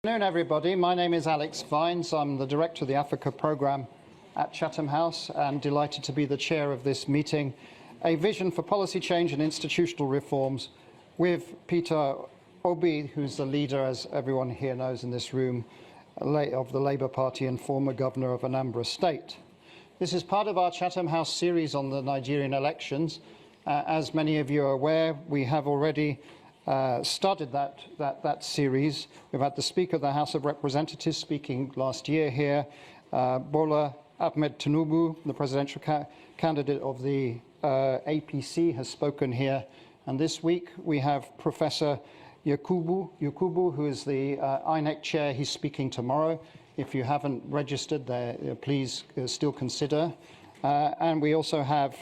Good afternoon, everybody. My name is Alex Vines. I'm the Director of the Africa Programme at Chatham House and delighted to be the chair of this meeting, A Vision for Policy Change and Institutional Reforms, with Peter Obi, who's the leader, as everyone here knows in this room, of the Labour Party and former Governor of Anambra State. This is part of our Chatham House series on the Nigerian elections. As many of you are aware, we have already started that series. We've had the Speaker of the House of Representatives speaking last year here. Bola Ahmed Tinubu, the presidential candidate of the APC, has spoken here. And this week we have Professor Yakubu, who is the INEC chair. He's speaking tomorrow. If you haven't registered there, please still consider. And we also have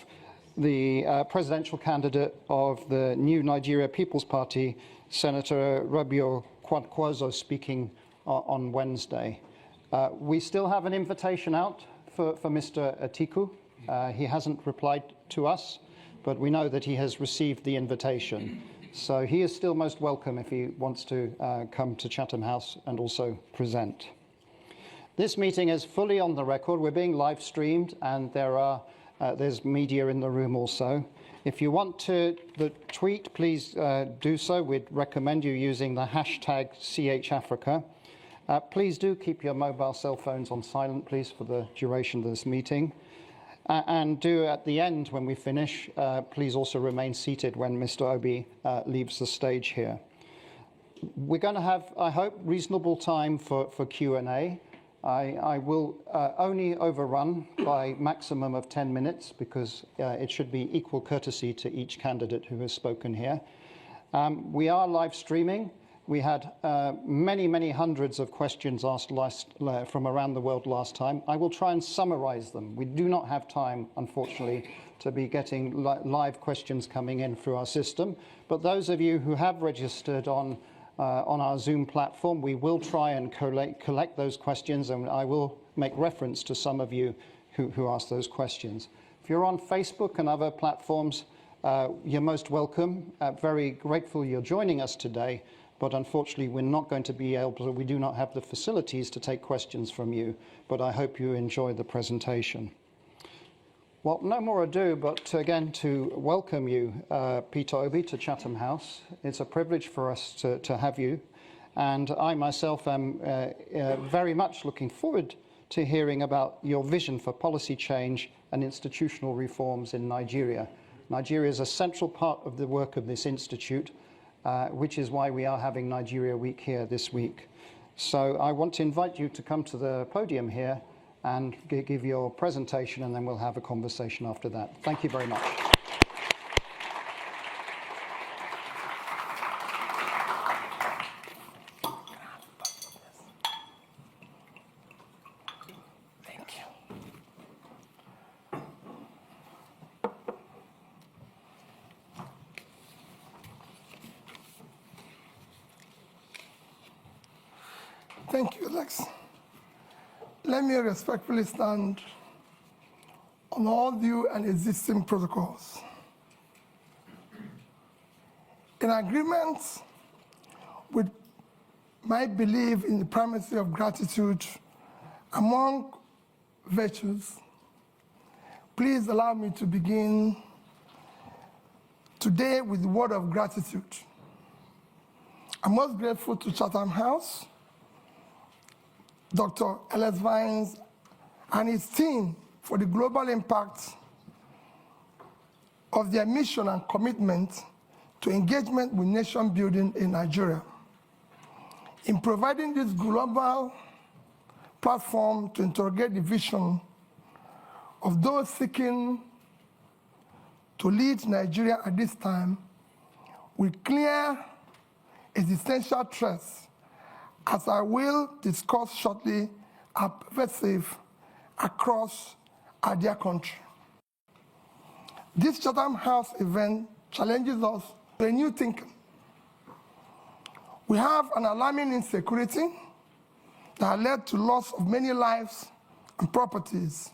the presidential candidate of the new Nigeria People's Party, Senator Rabiu Kwankwaso, speaking on Wednesday. We still have an invitation out for Mr. Atiku. He hasn't replied to us, but we know that he has received the invitation. So he is still most welcome if he wants to come to Chatham House and also present. This meeting is fully on the record. We're being live streamed, and there's media in the room also. If you want to tweet, please do so. We'd recommend you using the hashtag #CHAfrica. Please do keep your mobile cell phones on silent, please, for the duration of this meeting. And do at the end, when we finish, please also remain seated when Mr. Obi leaves the stage here. We're going to have, I hope, reasonable time for Q&A. I will only overrun by maximum of 10 minutes because it should be equal courtesy to each candidate who has spoken here. We are live streaming. We had many hundreds of questions asked from around the world last time. I will try and summarize them. We do not have time, unfortunately, to be getting live questions coming in through our system. But those of you who have registered on our Zoom platform, we will try and collect those questions, and I will make reference to some of you who asked those questions. If you're on Facebook and other platforms, you're most welcome. Very grateful you're joining us today, but unfortunately we're not going to be able to, we do not have the facilities to take questions from you, but I hope you enjoy the presentation. Well, no more ado, but again to welcome you, Peter Obi, to Chatham House. It's a privilege for us to have you. And I myself am very much looking forward to hearing about your vision for policy change and institutional reforms in Nigeria. Nigeria is a central part of the work of this institute, which is why we are having Nigeria Week here this week. So I want to invite you to come to the podium here and give your presentation, and then we'll have a conversation after that. Thank you very much. Thank you. Thank you, Alex. Let me respectfully stand on all due and existing protocols. In agreement with my belief in the primacy of gratitude among virtues, please allow me to begin today with the word of gratitude. I'm most grateful to Chatham House, Dr. Alex Vines and his team for the global impact of their mission and commitment to engagement with nation building in Nigeria. In providing this global platform to interrogate the vision of those seeking to lead Nigeria at this time with clear existential threats, as I will discuss shortly, are pervasive across our dear country. This Chatham House event challenges us to a new thinking. We have an alarming insecurity that has led to loss of many lives and properties,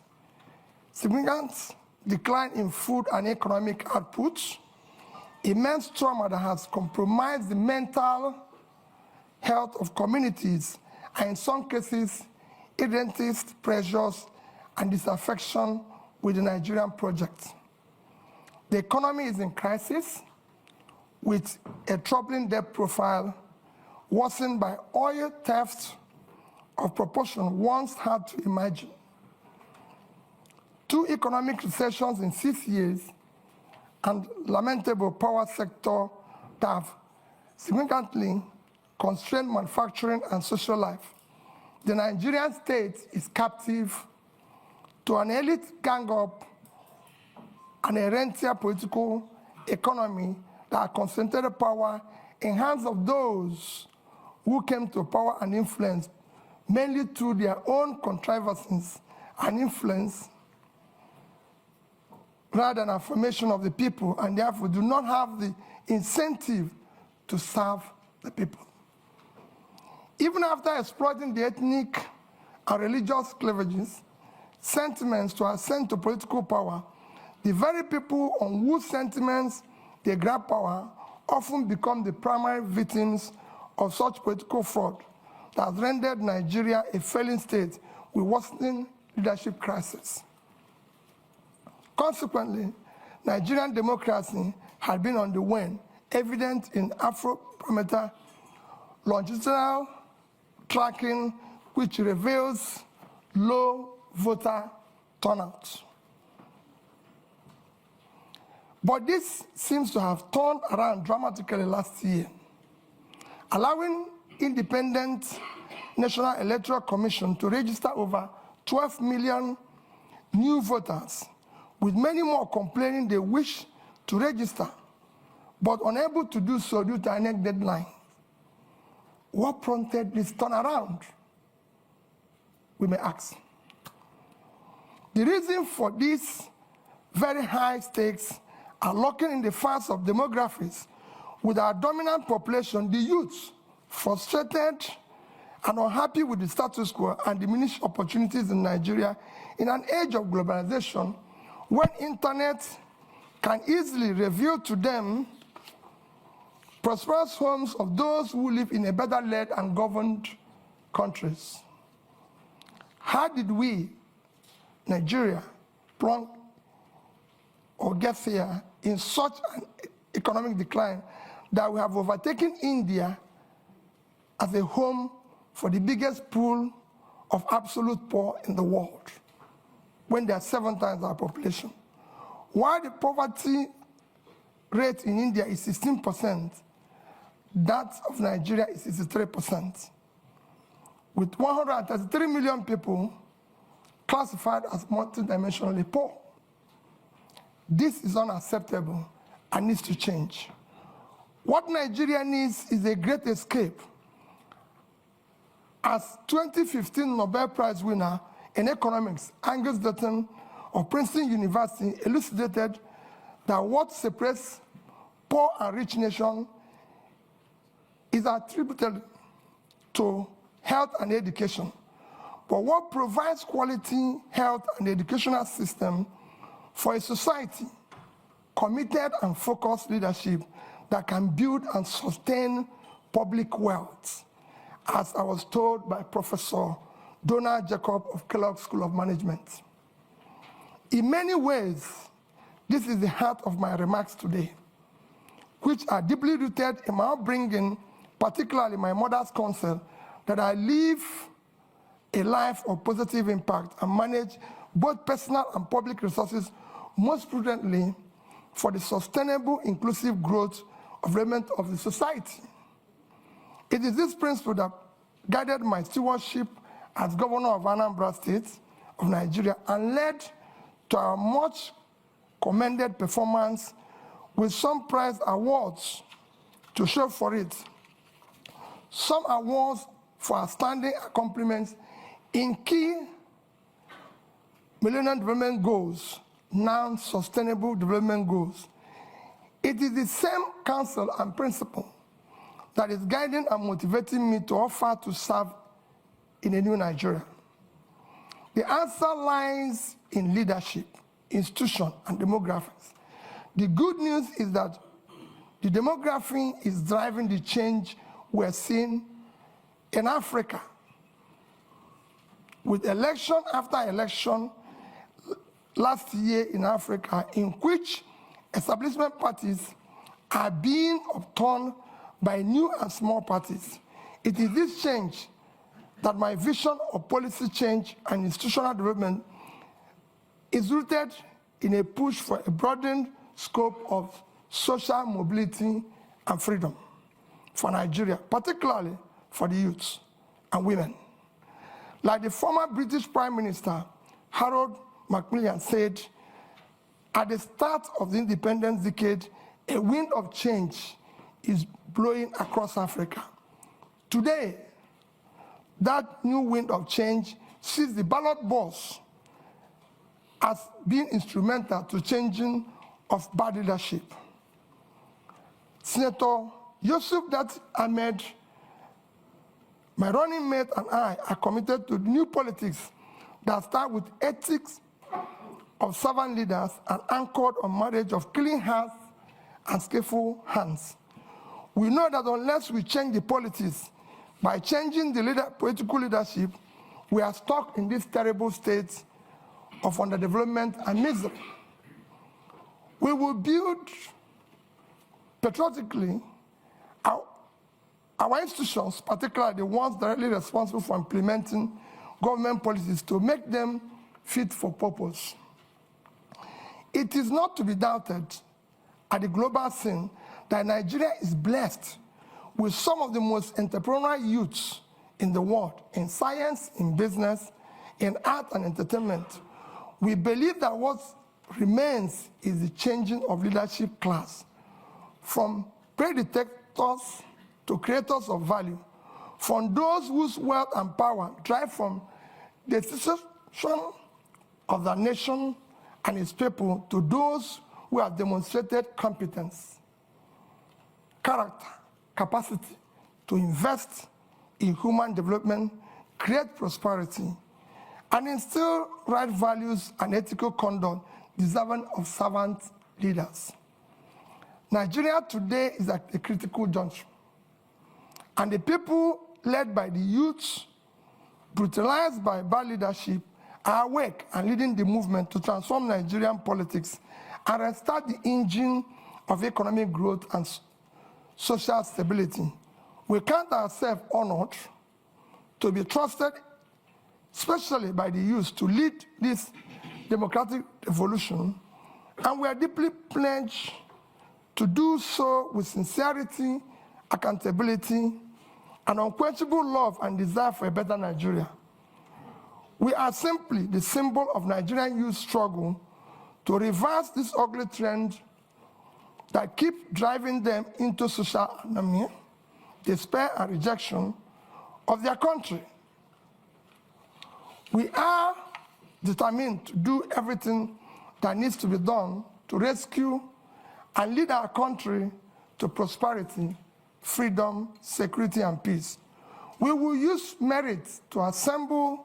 significant decline in food and economic outputs, immense trauma that has compromised the mental health of communities, and in some cases, irredentist pressures and disaffection with the Nigerian project. The economy is in crisis with a troubling debt profile worsened by oil theft of proportion once hard to imagine. 2 economic recessions in 6 years and lamentable power sector that have significantly constrained manufacturing and social life. The Nigerian state is captive to an elite gang-up and a rentier political economy that concentrated power in hands of those who came to power and influence mainly through their own contrivances and influence rather than affirmation of the people, and therefore do not have the incentive to serve the people. Even after exploiting the ethnic and religious cleavages, sentiments to ascend to political power, the very people on whose sentiments they grab power often become the primary victims of such political fraud that has rendered Nigeria a failing state with worsening leadership crisis. Consequently, Nigerian democracy had been on the wane, evident in Afrobarometer longitudinal tracking, which reveals low voter turnout. But this seems to have turned around dramatically last year, allowing independent National Electoral Commission to register over 12 million new voters, with many more complaining they wish to register, but unable to do so due to INEC deadline. What prompted this turnaround? We may ask. The reason for these very high stakes are lurking in the facts of demographics, with our dominant population, the youth, frustrated and unhappy with the status quo and diminished opportunities in Nigeria in an age of globalization, when internet can easily reveal to them prosperous homes of those who live in a better led and governed countries. How did we, Nigeria, plunge or get here in such an economic decline that we have overtaken India as a home for the biggest pool of absolute poor in the world, when there are 7 times our population? While the poverty rate in India is 16%, that of Nigeria is 63%, with 133 million people classified as multidimensionally poor. This is unacceptable and needs to change. What Nigeria needs is a great escape. As 2015 Nobel Prize winner in economics, Angus Deaton of Princeton University, elucidated that what separates poor and rich nations is attributed to health and education. But what provides quality health and educational system for a society, committed and focused leadership that can build and sustain public wealth, as I was told by Professor Donald Jacob of Kellogg School of Management. In many ways, this is the heart of my remarks today, which are deeply rooted in my upbringing, particularly my mother's counsel, that I live a life of positive impact and manage both personal and public resources most prudently for the sustainable, inclusive growth of development of the society. It is this principle that guided my stewardship as governor of Anambra State of Nigeria and led to our much commended performance with some prize awards to show for it. Some awards for outstanding accomplishments in key Millennium Development Goals, now Sustainable Development Goals. It is the same counsel and principle that is guiding and motivating me to offer to serve in a new Nigeria. The answer lies in leadership, institution, and demographics. The good news is that the demography is driving the change we're seeing in Africa, with election after election last year in Africa, in which establishment parties are being upturned by new and small parties. It is this change that my vision of policy change and institutional development is rooted in a push for a broadened scope of social mobility and freedom for Nigeria, particularly for the youths and women. Like the former British Prime Minister, Harold Macmillan, said, at the start of the independence decade, a wind of change is blowing across Africa. Today, that new wind of change sees the ballot box as being instrumental to changing of bad leadership. Senator Yusuf Dat Ahmed, my running mate, and I are committed to new politics that start with ethics of servant leaders and anchored on marriage of clean hearts and skillful hands. We know that unless we change the politics by changing the political leadership, we are stuck in this terrible state of underdevelopment and misery. We will build patriotically our institutions, particularly the ones directly responsible for implementing government policies, to make them fit for purpose. It is not to be doubted at the global scene that Nigeria is blessed with some of the most entrepreneurial youths in the world, in science, in business, in art and entertainment. We believe that what remains is the changing of leadership class, from predictors to creators of value, from those whose wealth and power drive from the destruction of the nation and its people to those who have demonstrated competence, character, capacity to invest in human development, create prosperity, and instill right values and ethical conduct deserving of servant leaders. Nigeria today is at a critical juncture, and the people led by the youths, brutalized by bad leadership, are awake and leading the movement to transform Nigerian politics and restart the engine of economic growth and social stability. We count ourselves honored to be trusted, especially by the youth, to lead this democratic revolution, and we are deeply pledged to do so with sincerity, accountability, and unquenchable love and desire for a better Nigeria. We are simply the symbol of Nigerian youth struggle to reverse this ugly trend that keep driving them into social anomia, despair, and rejection of their country. We are determined to do everything that needs to be done to rescue and lead our country to prosperity, freedom, security, and peace. We will use merit to assemble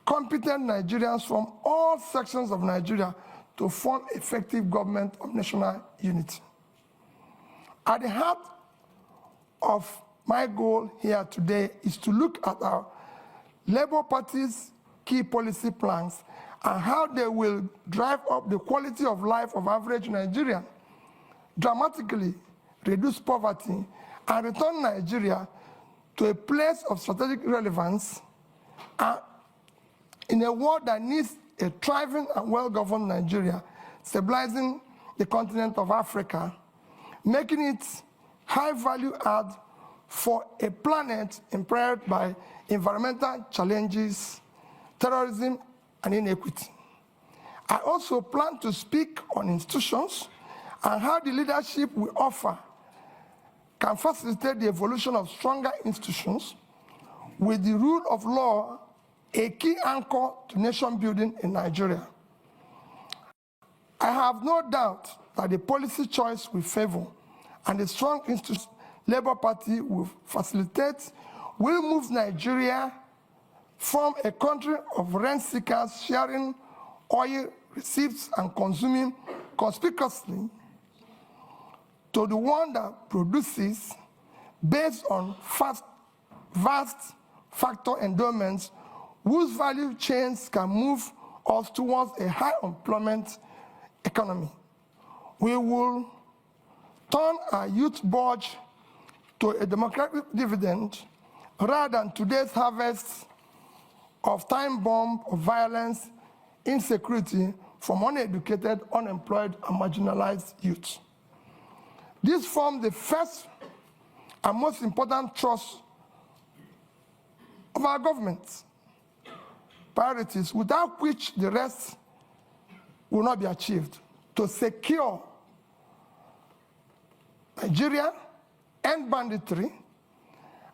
competent Nigerians from all sections of Nigeria to form effective government of national unity. At the heart of my goal here today is to look at our Labour Party's key policy plans and how they will drive up the quality of life of average Nigerian, dramatically reduce poverty, and return Nigeria to a place of strategic relevance in a world that needs a thriving and well-governed Nigeria, stabilizing the continent of Africa, making it high-value add for a planet impaired by environmental challenges, terrorism, and inequity. I also plan to speak on institutions and how the leadership we offer can facilitate the evolution of stronger institutions with the rule of law a key anchor to nation building in Nigeria. I have no doubt that the policy choice we favor and the strong institutions Labour Party will facilitate will move Nigeria from a country of rent seekers sharing oil receipts and consuming conspicuously to the one that produces based on fast vast factor endowments whose value chains can move us towards a high employment economy. We will turn our youth budge to a democratic dividend rather than today's harvest of time bomb of violence, insecurity from uneducated, unemployed, and marginalized youth. This forms the first and most important thrust of our government priorities, without which the rest will not be achieved, to secure Nigeria, end banditry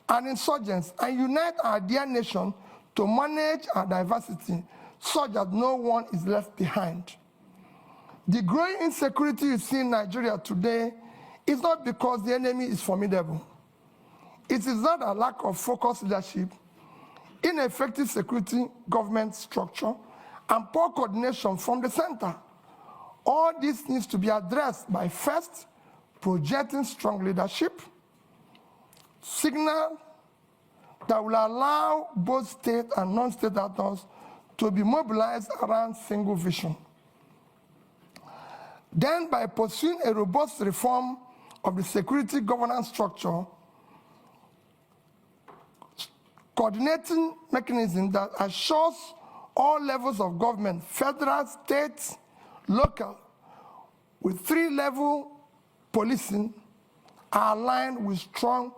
and insurgents, and unite our dear nation to manage our diversity such that no one is left behind. The growing insecurity you see in Nigeria today is not because the enemy is formidable. It is not a lack of focused leadership, ineffective security government structure, and poor coordination from the center. All this needs to be addressed by first, projecting strong leadership, signal that will allow both state and non-state actors to be mobilized around single vision. Then, by pursuing a robust reform of the security governance structure, coordinating mechanism that assures all levels of government, federal, state, local, with three-level policing, are aligned with strong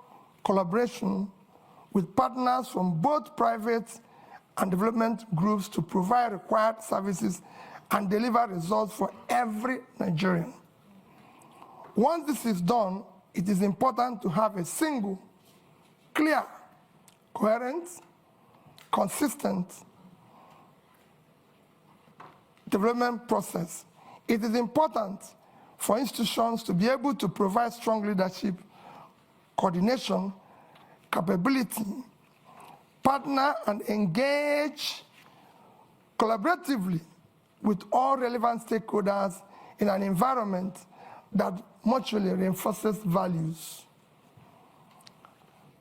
collaboration with partners from both private and development groups to provide required services and deliver results for every Nigerian. Once this is done, it is important to have a single, clear, coherent, consistent development process. It is important for institutions to be able to provide strong leadership, coordination, capability, partner and engage collaboratively with all relevant stakeholders in an environment that mutually reinforces values.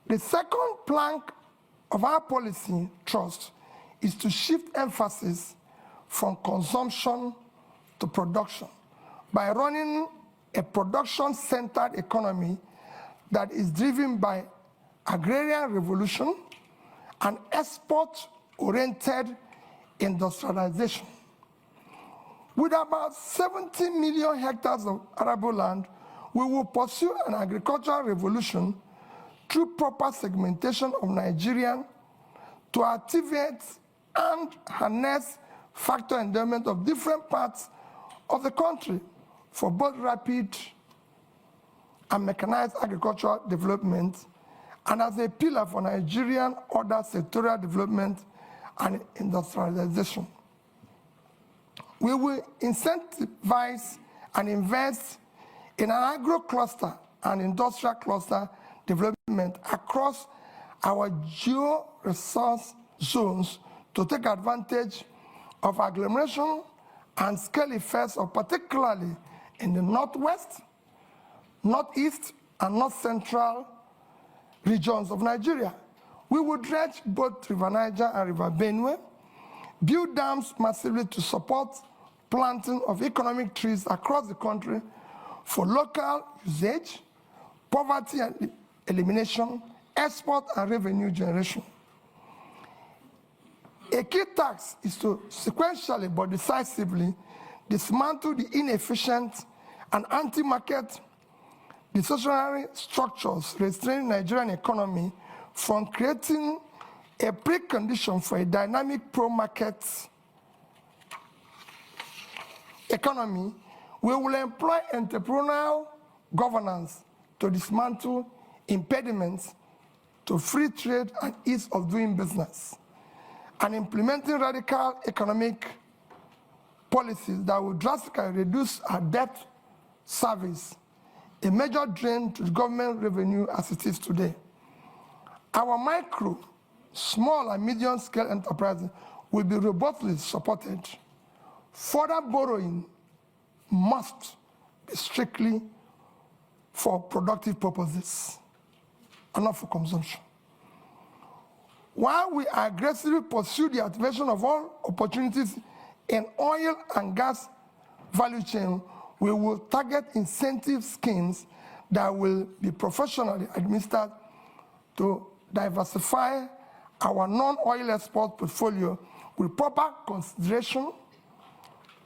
The second plank of our policy thrust is to shift emphasis from consumption to production by running a production-centered economy that is driven by agrarian revolution and export-oriented industrialization. With about 70 million hectares of arable land, we will pursue an agricultural revolution through proper segmentation of Nigerian to activate and harness factor endowment of different parts of the country for both rapid and mechanized agricultural development, and as a pillar for Nigerian other sectorial development and industrialization. We will incentivize and invest in an agro-cluster and industrial cluster development across our geo-resource zones to take advantage of agglomeration and scale effects, of particularly in the northwest, northeast, and north central regions of Nigeria. We will dredge both River Niger and River Benue, build dams massively to support planting of economic trees across the country for local usage, poverty and elimination, export and revenue generation. A key task is to sequentially but decisively dismantle the inefficient and anti-market distortionary structures restraining the Nigerian economy from creating a precondition for a dynamic pro-market economy. We will employ entrepreneurial governance to dismantle impediments to free trade and ease of doing business, and implementing radical economic policies that will drastically reduce our debt service, a major drain to government revenue as it is today. Our micro, small and medium scale enterprises will be robustly supported. Further borrowing must be strictly for productive purposes and not for consumption. While we aggressively pursue the activation of all opportunities in oil and gas value chain, we will target incentive schemes that will be professionally administered to diversify our non-oil export portfolio with proper consideration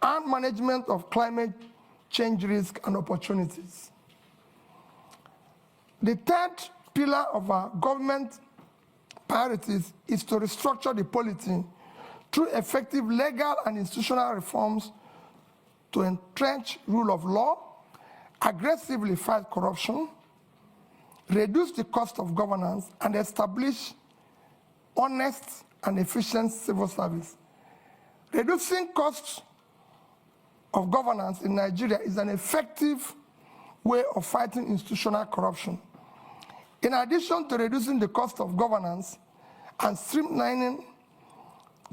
and management of climate change risk and opportunities. The third pillar of our government priorities is to restructure the polity through effective legal and institutional reforms to entrench rule of law, aggressively fight corruption, reduce the cost of governance, and establish honest and efficient civil service. Reducing costs of governance in Nigeria is an effective way of fighting institutional corruption. In addition to reducing the cost of governance and streamlining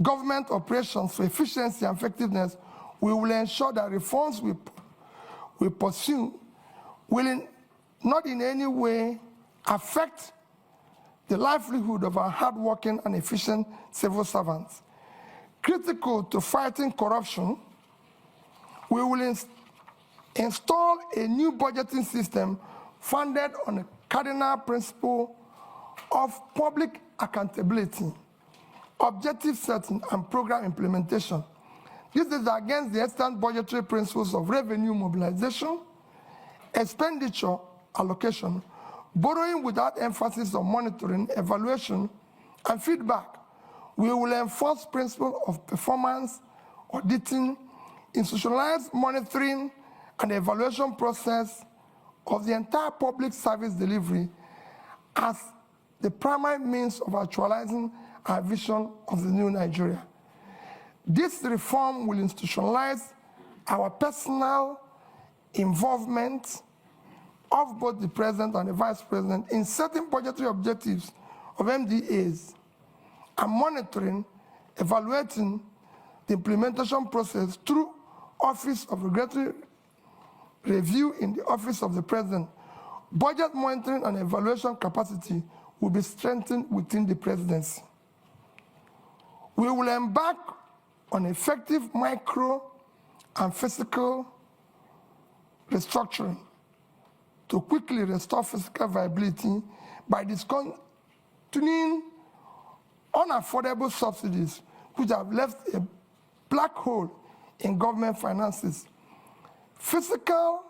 government operations for efficiency and effectiveness, we will ensure that reforms we pursue will not in any way affect the livelihood of our hardworking and efficient civil servants. Critical to fighting corruption, we will install a new budgeting system founded on a cardinal principle of public accountability, objective setting, and program implementation. This is against the extant budgetary principles of revenue mobilization, expenditure allocation, borrowing without emphasis on monitoring, evaluation, and feedback. We will enforce principles of performance, auditing, institutionalized monitoring, and evaluation process of the entire public service delivery as the primary means of actualizing our vision of the new Nigeria. This reform will institutionalize our personal involvement of both the president and the vice president in setting budgetary objectives of MDAs and monitoring, evaluating the implementation process through Office of Regulatory Review in the Office of the President. Budget monitoring and evaluation capacity will be strengthened within the presidency. We will embark on effective micro and physical restructuring to quickly restore physical viability by discontinuing unaffordable subsidies which have left a black hole in government finances. Fiscal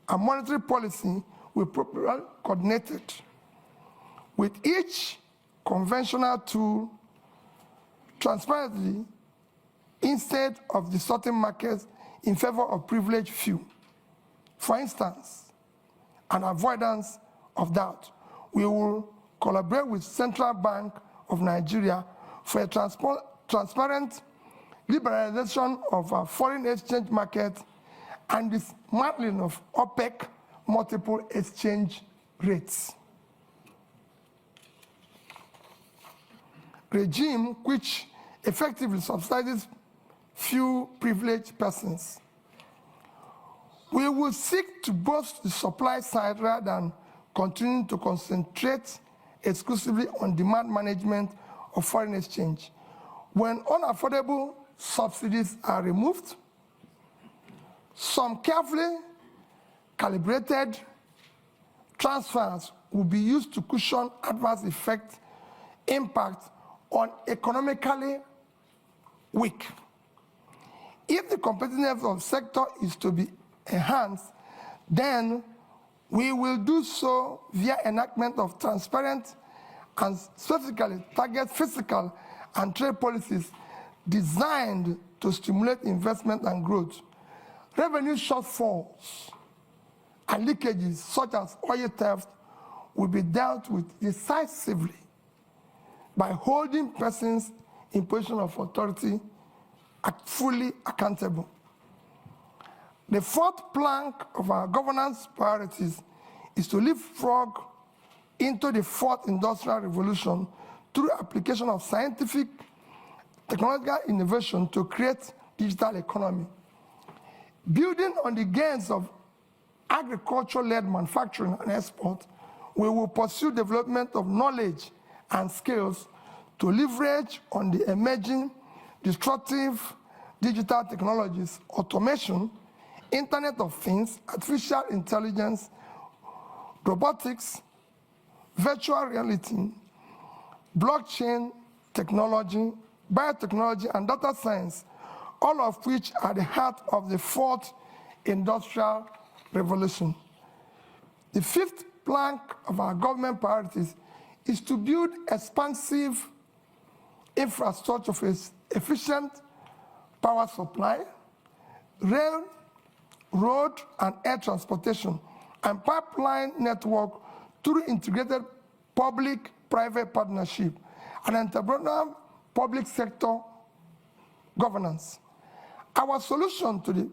and monetary policy will be properly coordinated with each conventional tool transparently instead of distorting markets in favor of privileged few. For instance, an avoidance of doubt, we will collaborate with Central Bank of Nigeria for a transparent liberalization of our foreign exchange market and dismantling of OPEC multiple exchange rates. Regime which effectively subsidizes few privileged persons. We will seek to boost the supply side rather than continuing to concentrate exclusively on demand management of foreign exchange. When unaffordable subsidies are removed, some carefully calibrated transfers will be used to cushion adverse impact on economically weak. If the competitiveness of the sector is to be enhanced, then we will do so via enactment of transparent and specifically target fiscal and trade policies designed to stimulate investment and growth. Revenue shortfalls and leakages such as oil theft will be dealt with decisively by holding persons in position of authority fully accountable. The fourth plank of our governance priorities is to leapfrog into the fourth industrial revolution through application of scientific technological innovation to create digital economy. Building on the gains of agriculture-led manufacturing and export, we will pursue development of knowledge and skills to leverage on the emerging disruptive digital technologies, automation, Internet of Things, artificial intelligence, robotics, virtual reality, blockchain technology, biotechnology, and data science, all of which are the heart of the fourth industrial revolution. The fifth plank of our government priorities is to build expansive infrastructure for efficient power supply, rail, road, and air transportation, and pipeline network through integrated public-private partnership and entrepreneurial public sector governance. Our solution to the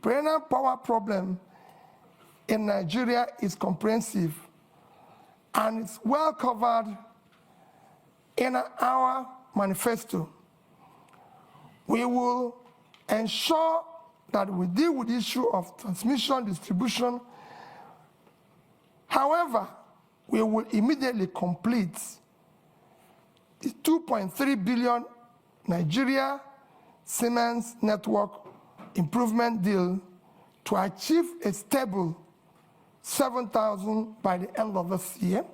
perennial power problem in Nigeria is comprehensive and it's well covered in our manifesto. We will ensure that we deal with the issue of transmission, distribution. However, we will immediately complete the 2.3 billion Nigeria Siemens network improvement deal to achieve a stable 7,000 by the end of this year,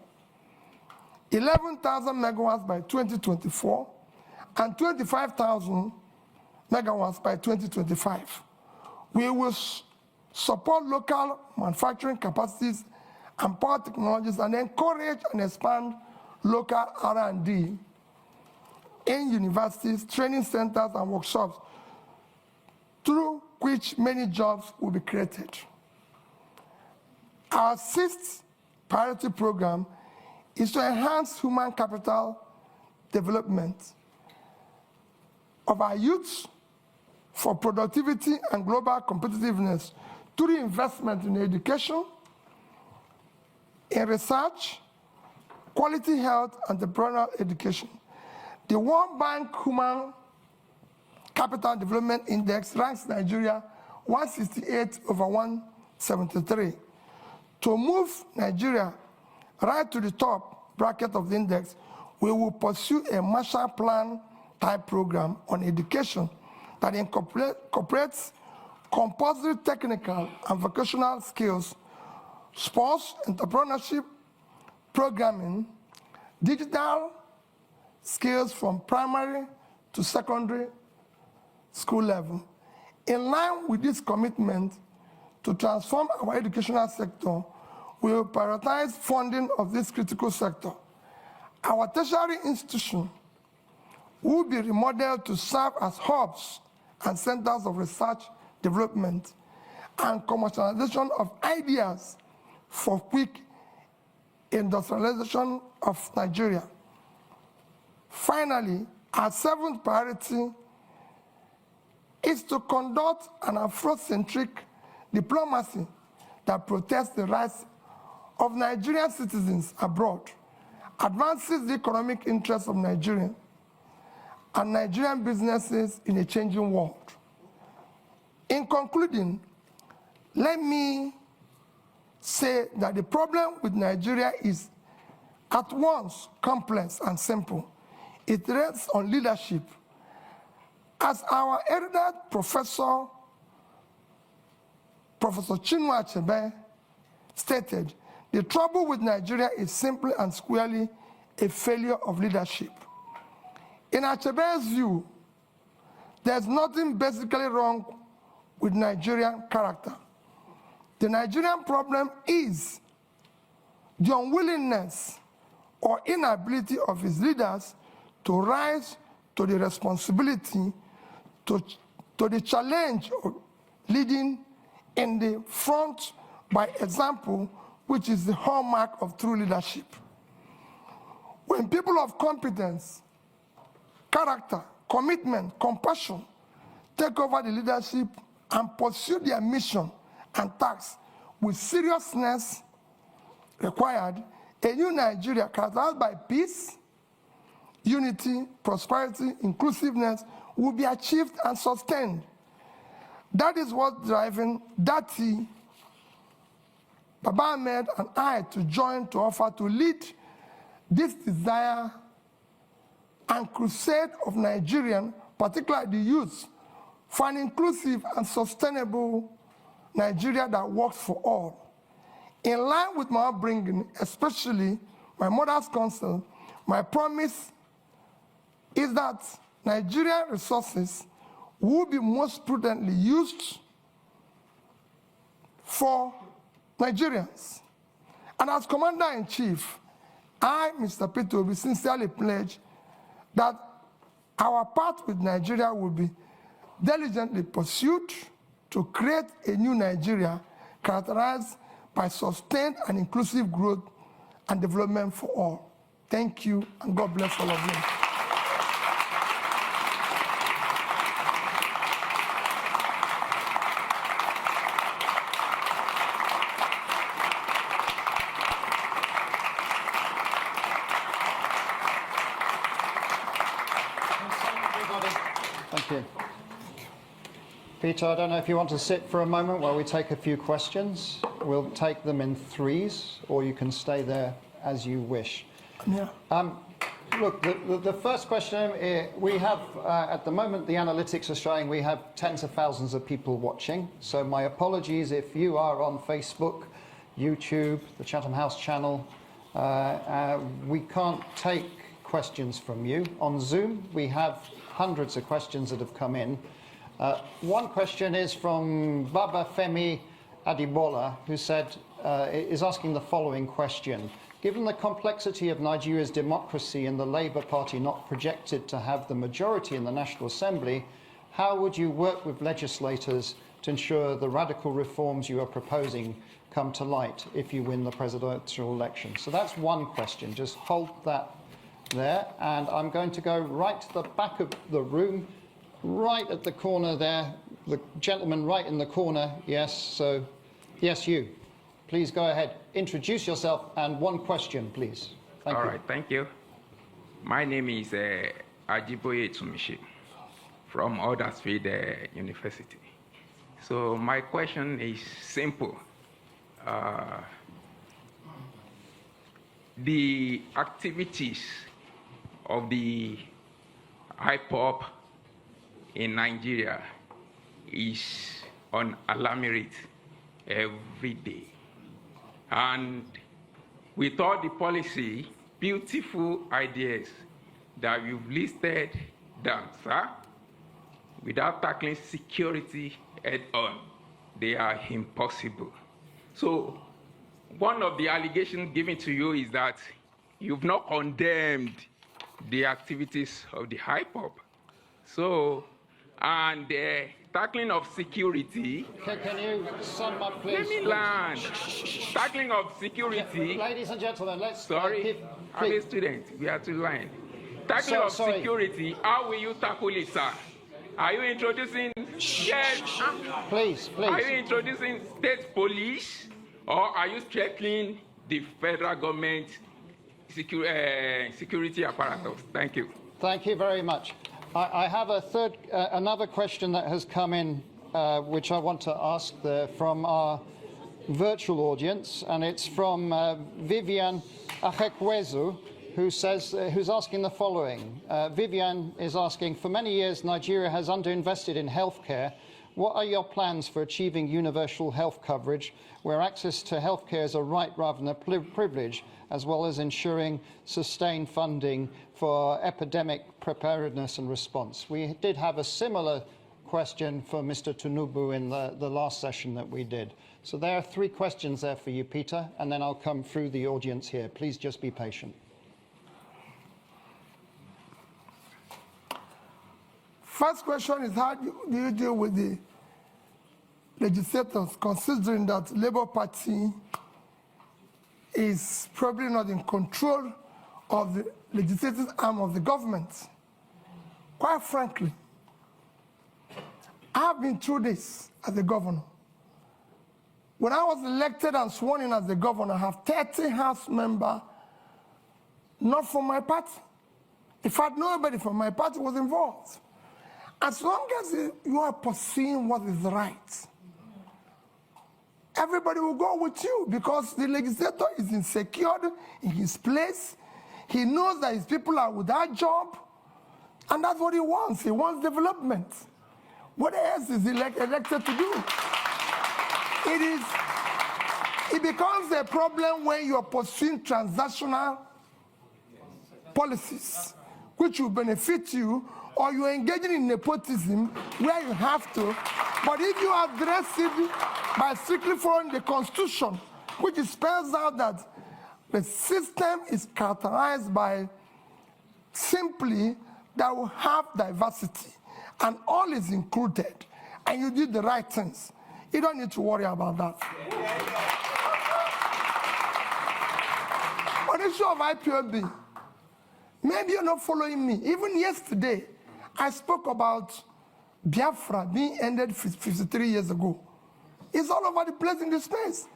11,000 megawatts by 2024, and 25,000 megawatts by 2025. We will support local manufacturing capacities and power technologies and encourage and expand local R&D in universities, training centers, and workshops, through which many jobs will be created. Our sixth priority program is to enhance human capital development of our youth for productivity and global competitiveness through investment in education, in research, quality health, and entrepreneurial education. The World Bank Human Capital Development Index ranks Nigeria 168 over 173. To move Nigeria right to the top bracket of the index, we will pursue a Marshall Plan type program on education that incorporates compulsory technical and vocational skills, sports, entrepreneurship, programming, digital skills from primary to secondary school level. In line with this commitment to transform our educational sector, we will prioritize funding of this critical sector. Our tertiary institution will be remodeled to serve as hubs and centers of research, development, and commercialization of ideas for quick industrialization of Nigeria. Finally, our seventh priority is to conduct an Afrocentric diplomacy that protects the rights of Nigerian citizens abroad, advances the economic interests of Nigeria and Nigerian businesses in a changing world. In concluding, let me say that the problem with Nigeria is at once complex and simple. It rests on leadership. As our erudite Professor Chinua Achebe stated, the trouble with Nigeria is simply and squarely a failure of leadership. In Achebe's view, there's nothing basically wrong with Nigerian character. The Nigerian problem is the unwillingness or inability of its leaders to rise to the responsibility, to the challenge of leading in the front by example, which is the hallmark of true leadership. When people of competence, character, commitment, compassion take over the leadership and pursue their mission and tasks with seriousness required, a new Nigeria characterized by peace, unity, prosperity, inclusiveness will be achieved and sustained. That is what's driving Dati, Baba Ahmed, and I to join to offer to lead this desire and crusade of Nigerians, particularly the youth, for an inclusive and sustainable Nigeria that works for all. In line with my upbringing, especially my mother's counsel, my promise is that Nigerian resources will be most prudently used for Nigerians. And as Commander-in-Chief, I, Mr. Peter, will be sincerely pledged that our path with Nigeria will be diligently pursued to create a new Nigeria characterized by sustained and inclusive growth and development for all. Thank you, and God bless all of you. Thank you. Peter, I don't know if you want to sit for a moment while we take a few questions. We'll take them in threes, or you can stay there as you wish. Yeah. Look, the first question, we have, at the moment, the analytics are showing we have tens of thousands of people watching. So my apologies if you are on Facebook, YouTube, the Chatham House channel. We can't take questions from you. On Zoom, we have hundreds of questions that have come in. One question is from Baba Femi Adibola, who is asking the following question. Given the complexity of Nigeria's democracy and the Labour Party not projected to have the majority in the National Assembly, how would you work with legislators to ensure the radical reforms you are proposing come to light if you win the presidential election? So that's one question. Just hold that there. And I'm going to go right to the back of the room, right at the corner there. The gentleman right in the corner. Yes, so yes, you. Please go ahead. Introduce yourself and one question, please. Thank you. All right, thank you. My name is Ajiboye Tsumishi from Huddersfield University. So my question is simple. The activities of the hip-hop in Nigeria is on alarming rate every day. And with all the policy, beautiful ideas that you've listed down, sir, without tackling security head on, they are impossible. So one of the allegations given to you is that you've not condemned the activities of the hip-hop. So, and tackling of security. Can you sum up, please? Let me land. Tackling of security. Ladies and gentlemen, let's. Sorry, I'm a student. We have to line. Tackling of security. How will you tackle it, sir? Are you introducing? Yes. Please. Are you introducing state police, or are you strengthening the federal government security apparatus? Thank you. Thank you very much. I have another question that has come in, which I want to ask from our virtual audience, and it's from Vivian Achekwezu, who's asking the following. Vivian is asking, for many years Nigeria has underinvested in healthcare. What are your plans for achieving universal health coverage, where access to healthcare is a right rather than a privilege, as well as ensuring sustained funding for epidemic preparedness and response? We did have a similar question for Mr. Tunubu in the last session that we did. So there are three questions there for you, Peter, and then I'll come through the audience here. Please just be patient. First question is, how do you deal with the legislators, considering that Labour Party is probably not in control of the legislative arm of the government? Quite frankly, I've been through this as a governor. When I was elected and sworn in as the governor, I have 30 House members, not from my party. In fact, nobody from my party was involved. As long as you are pursuing what is right, everybody will go with you, because the legislator is insecure in his place. He knows that his people are without job. And that's what he wants. He wants development. What else is he elected to do? It becomes a problem when you're pursuing transactional policies, which will benefit you, or you're engaging in nepotism where you have to. But if you address it by strictly following the Constitution, which spells out that the system is characterized by simply that we have diversity and all is included, and you did the right things, you don't need to worry about that. On the issue of IPOB, maybe you're not following me. Even yesterday, I spoke about Biafra being ended 53 years ago. It's all over the place in this space.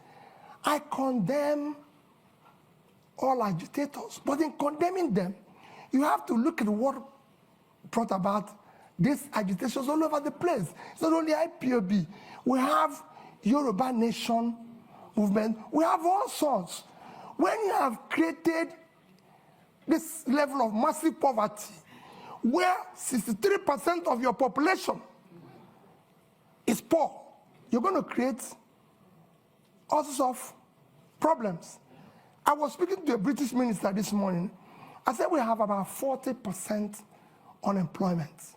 I condemn all agitators, but in condemning them, you have to look at what brought about these agitations all over the place. It's not only IPOB. We have Yoruba Nation movement. We have all sorts. When you have created this level of massive poverty, where 63% of your population is poor, you're going to create all sorts of problems. I was speaking to a British minister this morning. I said we have about 40% unemployment.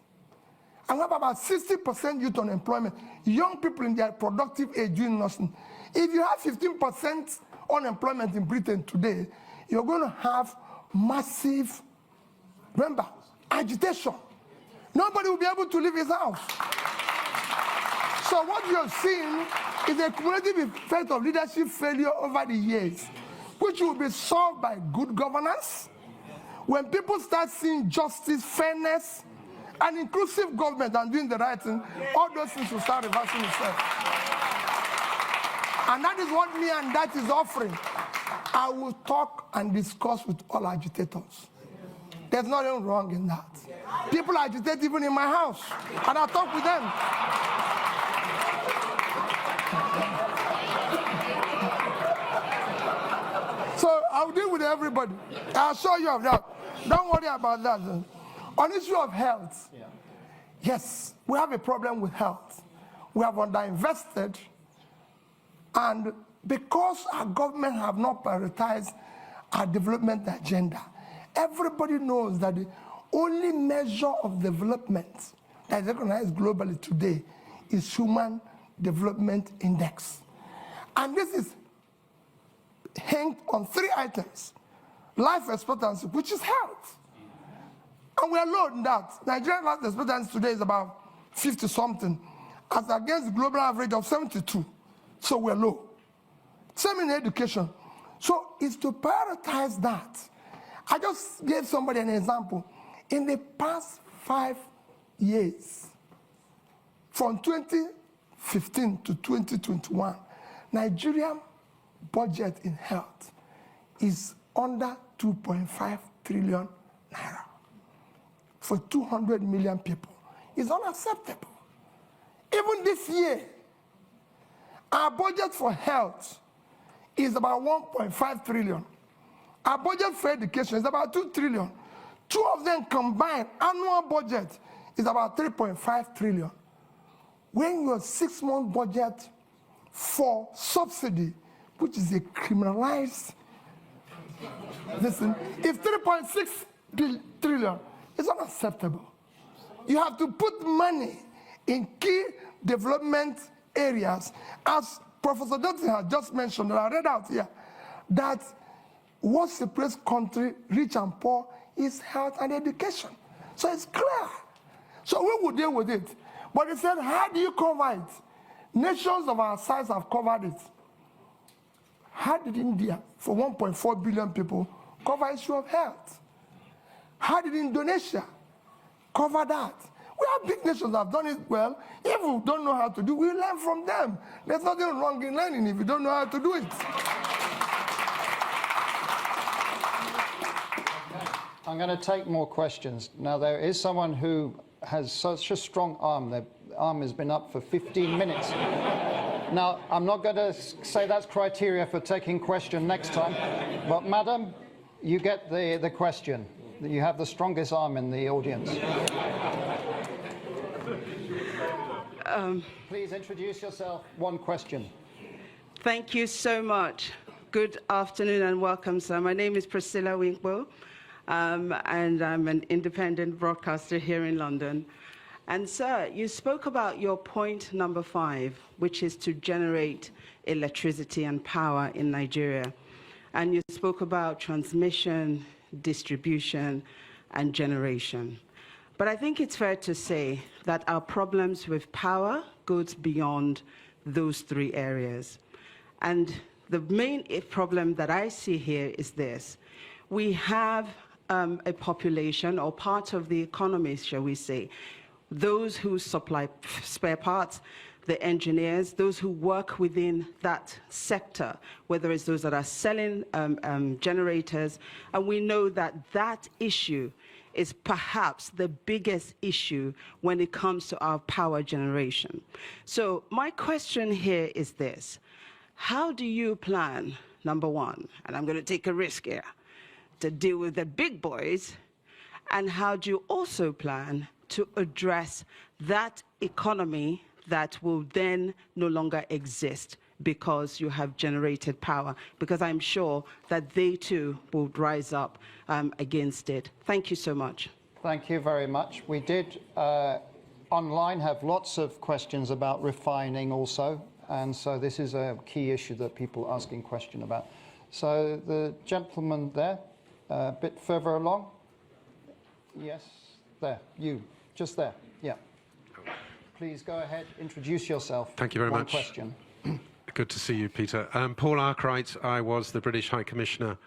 And we have about 60% youth unemployment, young people in their productive age doing nothing. If you have 15% unemployment in Britain today, you're going to have massive, remember, agitation. Nobody will be able to leave his house. So what you're seeing is a cumulative effect of leadership failure over the years, which will be solved by good governance. When people start seeing justice, fairness, and inclusive government and doing the right thing, all those things will start reversing itself. And that is what me and that is offering. I will talk and discuss with all agitators. There's nothing wrong in that. People agitate even in my house, and I talk with them. So I'll deal with everybody. I'll show you of that. Don't worry about that. On the issue of health, yes, we have a problem with health. We have underinvested, and because our government have not prioritized our development agenda, everybody knows that the only measure of development that is recognized globally today is Human Development Index. And this is hinged on 3 items: life expectancy, which is health. And we are low in that. Nigerian life expectancy today is about 50-something, as against the global average of 72. So we're low. Same in education. So it's to prioritize that. I just gave somebody an example. In the past 5 years, from 2015 to 2021, Nigerian budget in health is under 2.5 trillion naira for 200 million people. It's unacceptable. Even this year, our budget for health is about 1.5 trillion. Our budget for education is about 2 trillion. 2 of them combined, annual budget is about 3.5 trillion. When your 6-month budget for subsidy, which is a criminalized, listen, if 3.6 trillion, it's unacceptable. You have to put money in key development areas, as Professor Dutton has just mentioned, and I read out here, that what separates country, rich and poor, is health and education. So it's clear. So we will deal with it. But he said, how do you cover it? Nations of our size have covered it. How did India, for 1.4 billion people, cover issue of health? How did Indonesia cover that? We have big nations that have done it well. If we don't know how to do it, we learn from them. There's nothing wrong in learning if you don't know how to do it. I'm going to take more questions. Now, there is someone who has such a strong arm. Their arm has been up for 15 minutes. Now, I'm not going to say that's criteria for taking question next time, but madam, you get the question. You have the strongest arm in the audience. Please introduce yourself. One question. Thank you so much. Good afternoon and welcome, sir. My name is Priscilla Winkbo, and I'm an independent broadcaster here in London. And sir, you spoke about your point number 5, which is to generate electricity and power in Nigeria. And you spoke about transmission, distribution, and generation. But I think it's fair to say that our problems with power goes beyond those 3 areas. And the main problem that I see here is this. We have a population, or part of the economy, shall we say, those who supply spare parts, the engineers, those who work within that sector, whether it's those that are selling generators, and we know that that issue is perhaps the biggest issue when it comes to our power generation. So my question here is this. How do you plan, number 1, and I'm going to take a risk here, to deal with the big boys, and how do you also plan to address that economy that will then no longer exist because you have generated power? Because I'm sure that they too will rise up against it. Thank you so much. Thank you very much. We did online have lots of questions about refining also, and so this is a key issue that people are asking question about. So the gentleman there, a bit further along. Yes, there, you, just there, yeah. Please go ahead, introduce yourself. Thank you very much. One question. Good to see you, Peter. Paul Arkwright. I was the British High Commissioner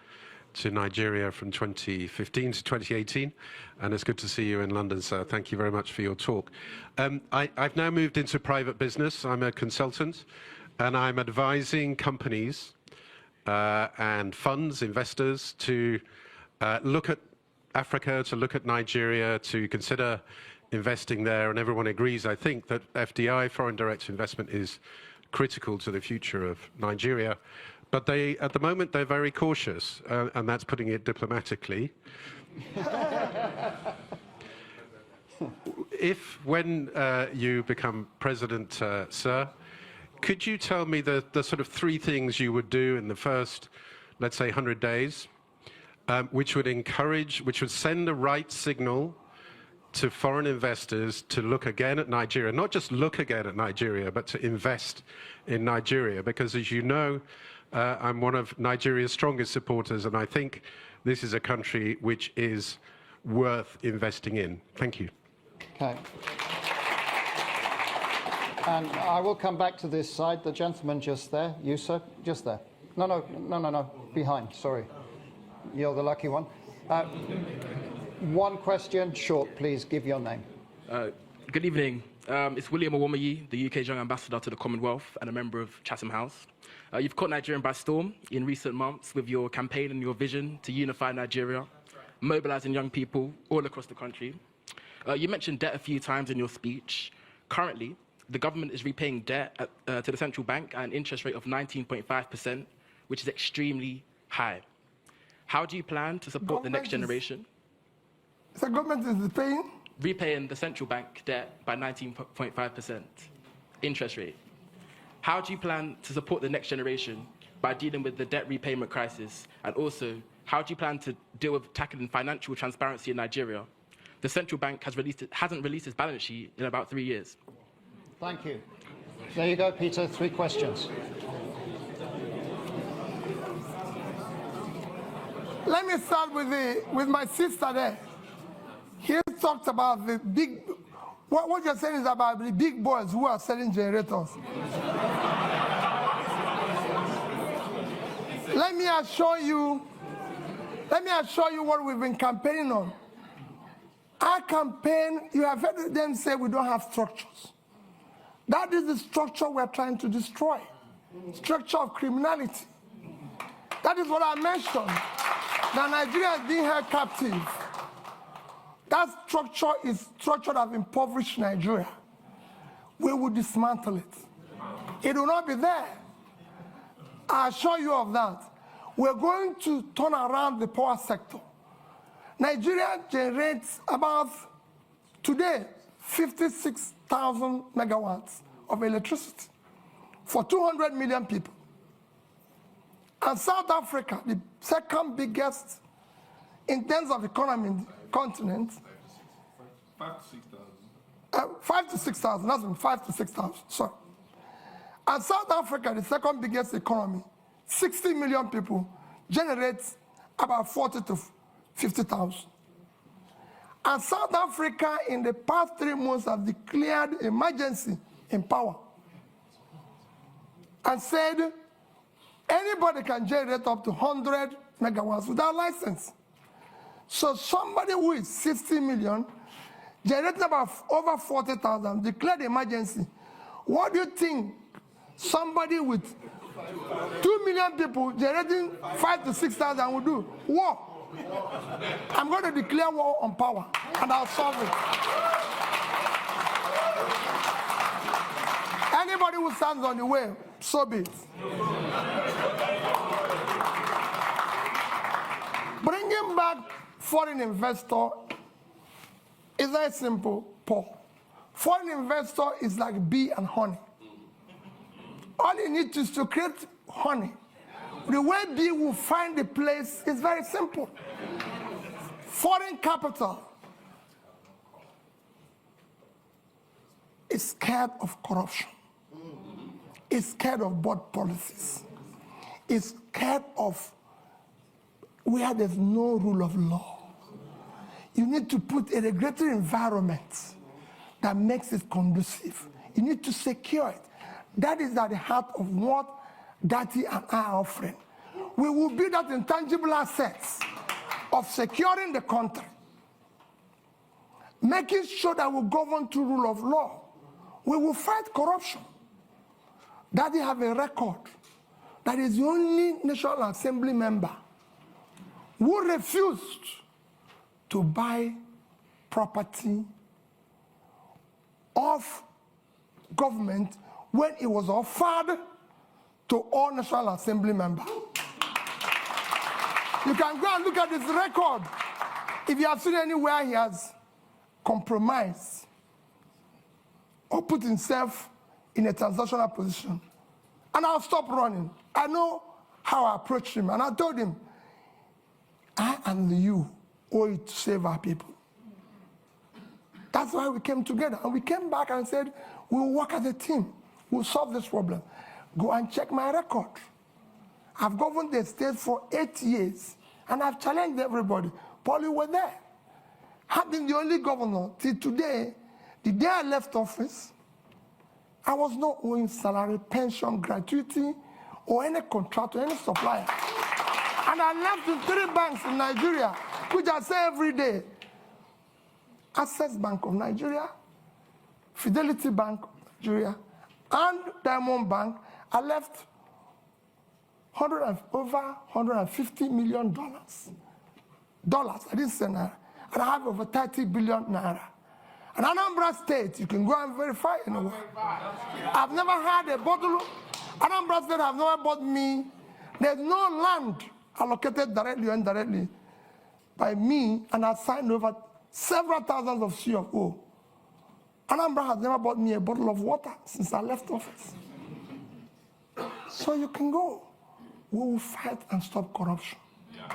to Nigeria from 2015 to 2018, and it's good to see you in London, sir. Thank you very much for your talk. I've now moved into private business. I'm a consultant, and I'm advising companies and funds, investors, to look at Africa, to look at Nigeria, to consider investing there, and everyone agrees, I think, that FDI, foreign direct investment, is critical to the future of Nigeria. But at the moment, they're very cautious, and that's putting it diplomatically. When you become president, sir, could you tell me the sort of 3 things you would do in the first, let's say, 100 days, which would send the right signal to foreign investors to look again at Nigeria, not just look again at Nigeria, but to invest in Nigeria? Because as you know, I'm one of Nigeria's strongest supporters, and I think this is a country which is worth investing in. Thank you. Okay. And I will come back to this side. The gentleman just there. You, sir? Just there. No. Behind, sorry. You're the lucky one. One question, short, please. Give your name. Good evening. It's William Owomayi, the UK's Young Ambassador to the Commonwealth and a member of Chatham House. You've caught Nigeria by storm in recent months with your campaign and your vision to unify Nigeria, mobilizing young people all across the country. You mentioned debt a few times in your speech. Currently, the government is repaying debt to the central bank at an interest rate of 19.5%, which is extremely high. How do you plan to support the next generation? The government is paying? Repaying the central bank debt by 19.5% interest rate. How do you plan to support the next generation by dealing with the debt repayment crisis? And also, how do you plan to deal with tackling financial transparency in Nigeria? The central bank hasn't released its balance sheet in about 3 years. Thank you. There you go, Peter. 3 questions. Let me start with my sister there. He talked about the big, what you're saying is about the big boys who are selling generators. Let me assure you what we've been campaigning on. Our campaign, you have heard them say we don't have structures. That is the structure we're trying to destroy. Structure of criminality. That is what I mentioned. That Nigeria is being held captive. That structure is structure that has impoverished Nigeria. We will dismantle it. It will not be there. I assure you of that. We're going to turn around the power sector. Nigeria generates about, today, 56,000 megawatts of electricity for 200 million people. And South Africa, the second biggest in terms of economy in the continent, 5 to 6,000, that's 5 to 6,000, sorry. And South Africa, the second biggest economy, 60 million people, generates about 40 to 50,000. And South Africa, in the past 3 months, have declared emergency in power and said anybody can generate up to 100 megawatts without license. So somebody who is 60 million, generating about over 40,000, declared emergency. What do you think somebody with 2 million people generating 5 to 6,000 will do? War. I'm going to declare war on power, and I'll solve it. Anybody who stands on the way, so be it. Bringing back foreign investor is very simple, Paul. Foreign investor is like bee and honey. All you need is to create honey. The way bee will find the place is very simple. Foreign capital is scared of corruption. Is scared of bad policies. Is scared of where there's no rule of law. You need to put a regulatory environment that makes it conducive. You need to secure it. That is at the heart of what Dati and I are offering. We will build that intangible assets of securing the country, making sure that we govern to rule of law. We will fight corruption. Dati have a record that is the only National Assembly member who refused to buy property of government when it was offered to all National Assembly members. You can go and look at his record. If you have seen anywhere he has compromised or put himself in a transactional position. And I'll stop running. I know how I approached him, and I told him, I and you owe it to save our people. That's why we came together. And we came back and said, we'll work as a team. We'll solve this problem. Go and check my record. I've governed the state for 8 years, and I've challenged everybody. Paul, you were there. I've been the only governor till today. The day I left office, I was not owing salary, pension, gratuity, or any contract or any supplier. And I left in 3 banks in Nigeria, which I say every day. Access Bank of Nigeria, Fidelity Bank of Nigeria, and Diamond Bank. I left over $150 million. I didn't say naira. And I have over 30 billion naira. And Anambra State, you can go and verify in a way. I've never had a bottle. Anambra State have never bought me. There's no land allocated directly or indirectly by me, and I've signed over several thousands of CFO. Anambra has never bought me a bottle of water since I left office. So you can go. We will fight and stop corruption. Yeah.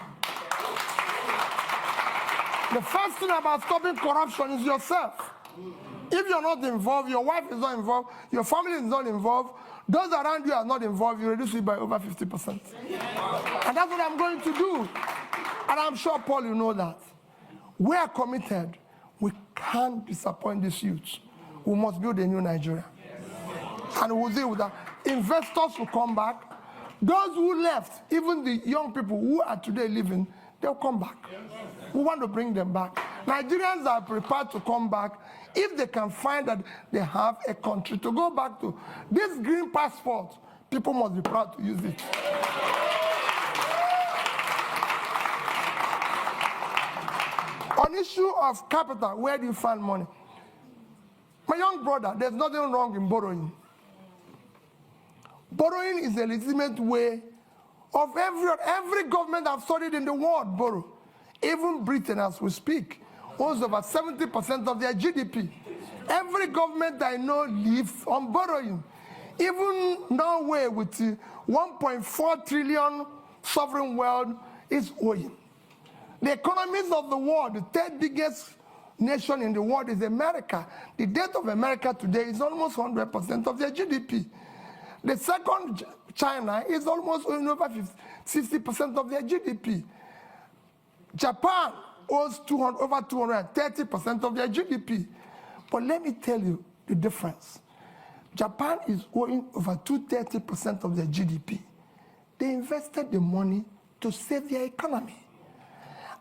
The first thing about stopping corruption is yourself. If you're not involved, your wife is not involved, your family is not involved, those around you are not involved, you reduce it by over 50%. And that's what I'm going to do. And I'm sure, Paul, you know that. We are committed. We can't disappoint these youths. We must build a new Nigeria. And we'll deal with that. Investors will come back. Those who left, even the young people who are today living, they'll come back. We want to bring them back. Nigerians are prepared to come back if they can find that they have a country to go back to. This green passport, people must be proud to use it. On issue of capital, where do you find money? My young brother, there's nothing wrong in borrowing. Borrowing is a legitimate way of every government I've studied in the world borrow. Even Britain, as we speak, owns over 70% of their GDP. Every government I know lives on borrowing. Even Norway, with 1.4 trillion sovereign wealth, is owing. The economies of the world, the third biggest nation in the world is America. The debt of America today is almost 100% of their GDP. The second, China, is almost owing over 60% of their GDP. Japan owes over 230% of their GDP. But let me tell you the difference. Japan is owing over 230% of their GDP. They invested the money to save their economy.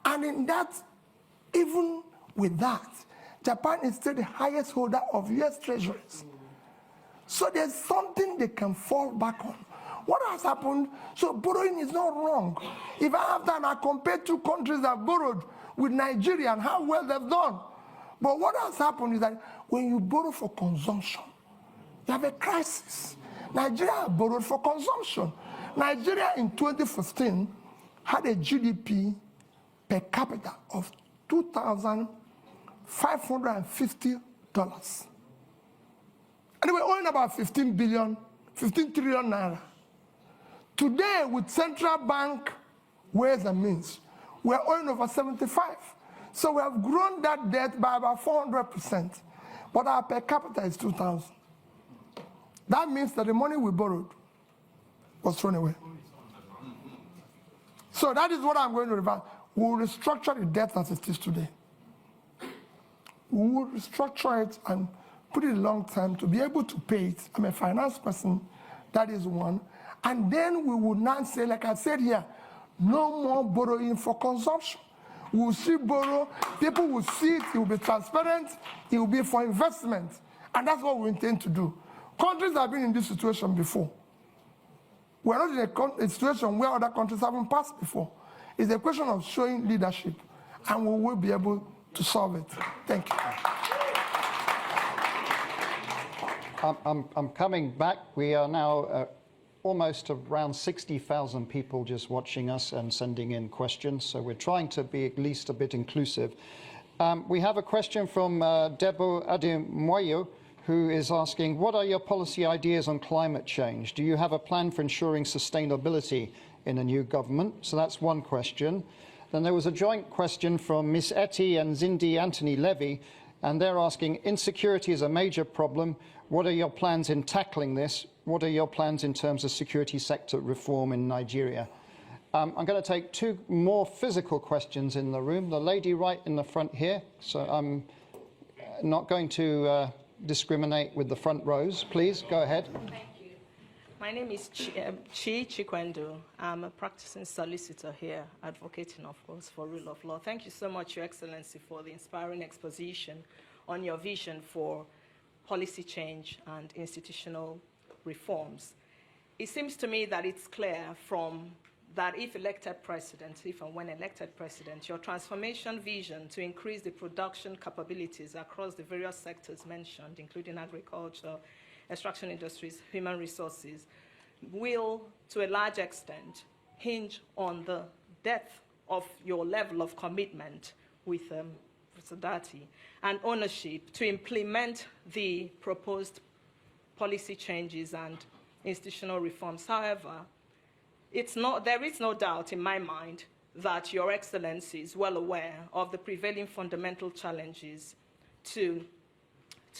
And in that, even with that, Japan is still the highest holder of US treasuries. So there's something they can fall back on. What has happened? So borrowing is not wrong. If I have done, I compare two countries that borrowed with Nigeria and how well they've done. But what has happened is that when you borrow for consumption, you have a crisis. Nigeria borrowed for consumption. Nigeria in 2015 had a GDP per capita of $2,550. And they were owing about 15 trillion naira. Today, with central bank ways and means, we're owing over 75. So we have grown that debt by about 400%, but our per capita is 2,000. That means that the money we borrowed was thrown away. So that is what I'm going to reverse. We will restructure the debt as it is today. We will restructure it and put it long term to be able to pay it. I'm a finance person, that is one. And then we will not say, like I said here, no more borrowing for consumption. We will see borrow, people will see it, it will be transparent, it will be for investment. And that's what we intend to do. Countries have been in this situation before. We're not in a situation where other countries haven't passed before. It's a question of showing leadership, and we will be able to solve it. Thank you. I'm coming back. We are now almost around 60,000 people just watching us and sending in questions, so we're trying to be at least a bit inclusive. We have a question from Debo Ademoyo, who is asking, what are your policy ideas on climate change? Do you have a plan for ensuring sustainability in a new government? So that's one question. Then there was a joint question from Miss Etty and Zindi Anthony Levy, and they're asking, insecurity is a major problem. What are your plans in tackling this? What are your plans in terms of security sector reform in Nigeria? I'm going to take two more physical questions in the room. The lady right in the front here. So I'm not going to discriminate with the front rows. Please, go ahead. Thank you. My name is Chi Chikwendo. I'm a practicing solicitor here, advocating, of course, for rule of law. Thank you so much, Your Excellency, for the inspiring exposition on your vision for policy change and institutional reforms. It seems to me that it's clear from that if elected president, if and when elected president, your transformation vision to increase the production capabilities across the various sectors mentioned, including agriculture, extraction industries, human resources, will, to a large extent, hinge on the depth of your level of commitment with solidarity and ownership to implement the proposed policy changes and institutional reforms. However, there is no doubt in my mind that Your Excellency is well aware of the prevailing fundamental challenges to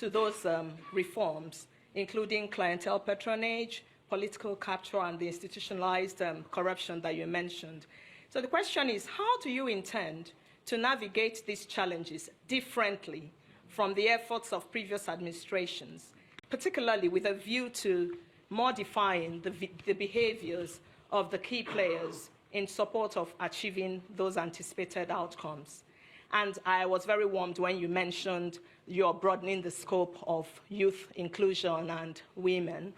those reforms, including clientele patronage, political capture, and the institutionalized corruption that you mentioned. So the question is, how do you intend to navigate these challenges differently from the efforts of previous administrations, particularly with a view to modifying the behaviors of the key players in support of achieving those anticipated outcomes? And I was very warmed when you mentioned you're broadening the scope of youth inclusion and women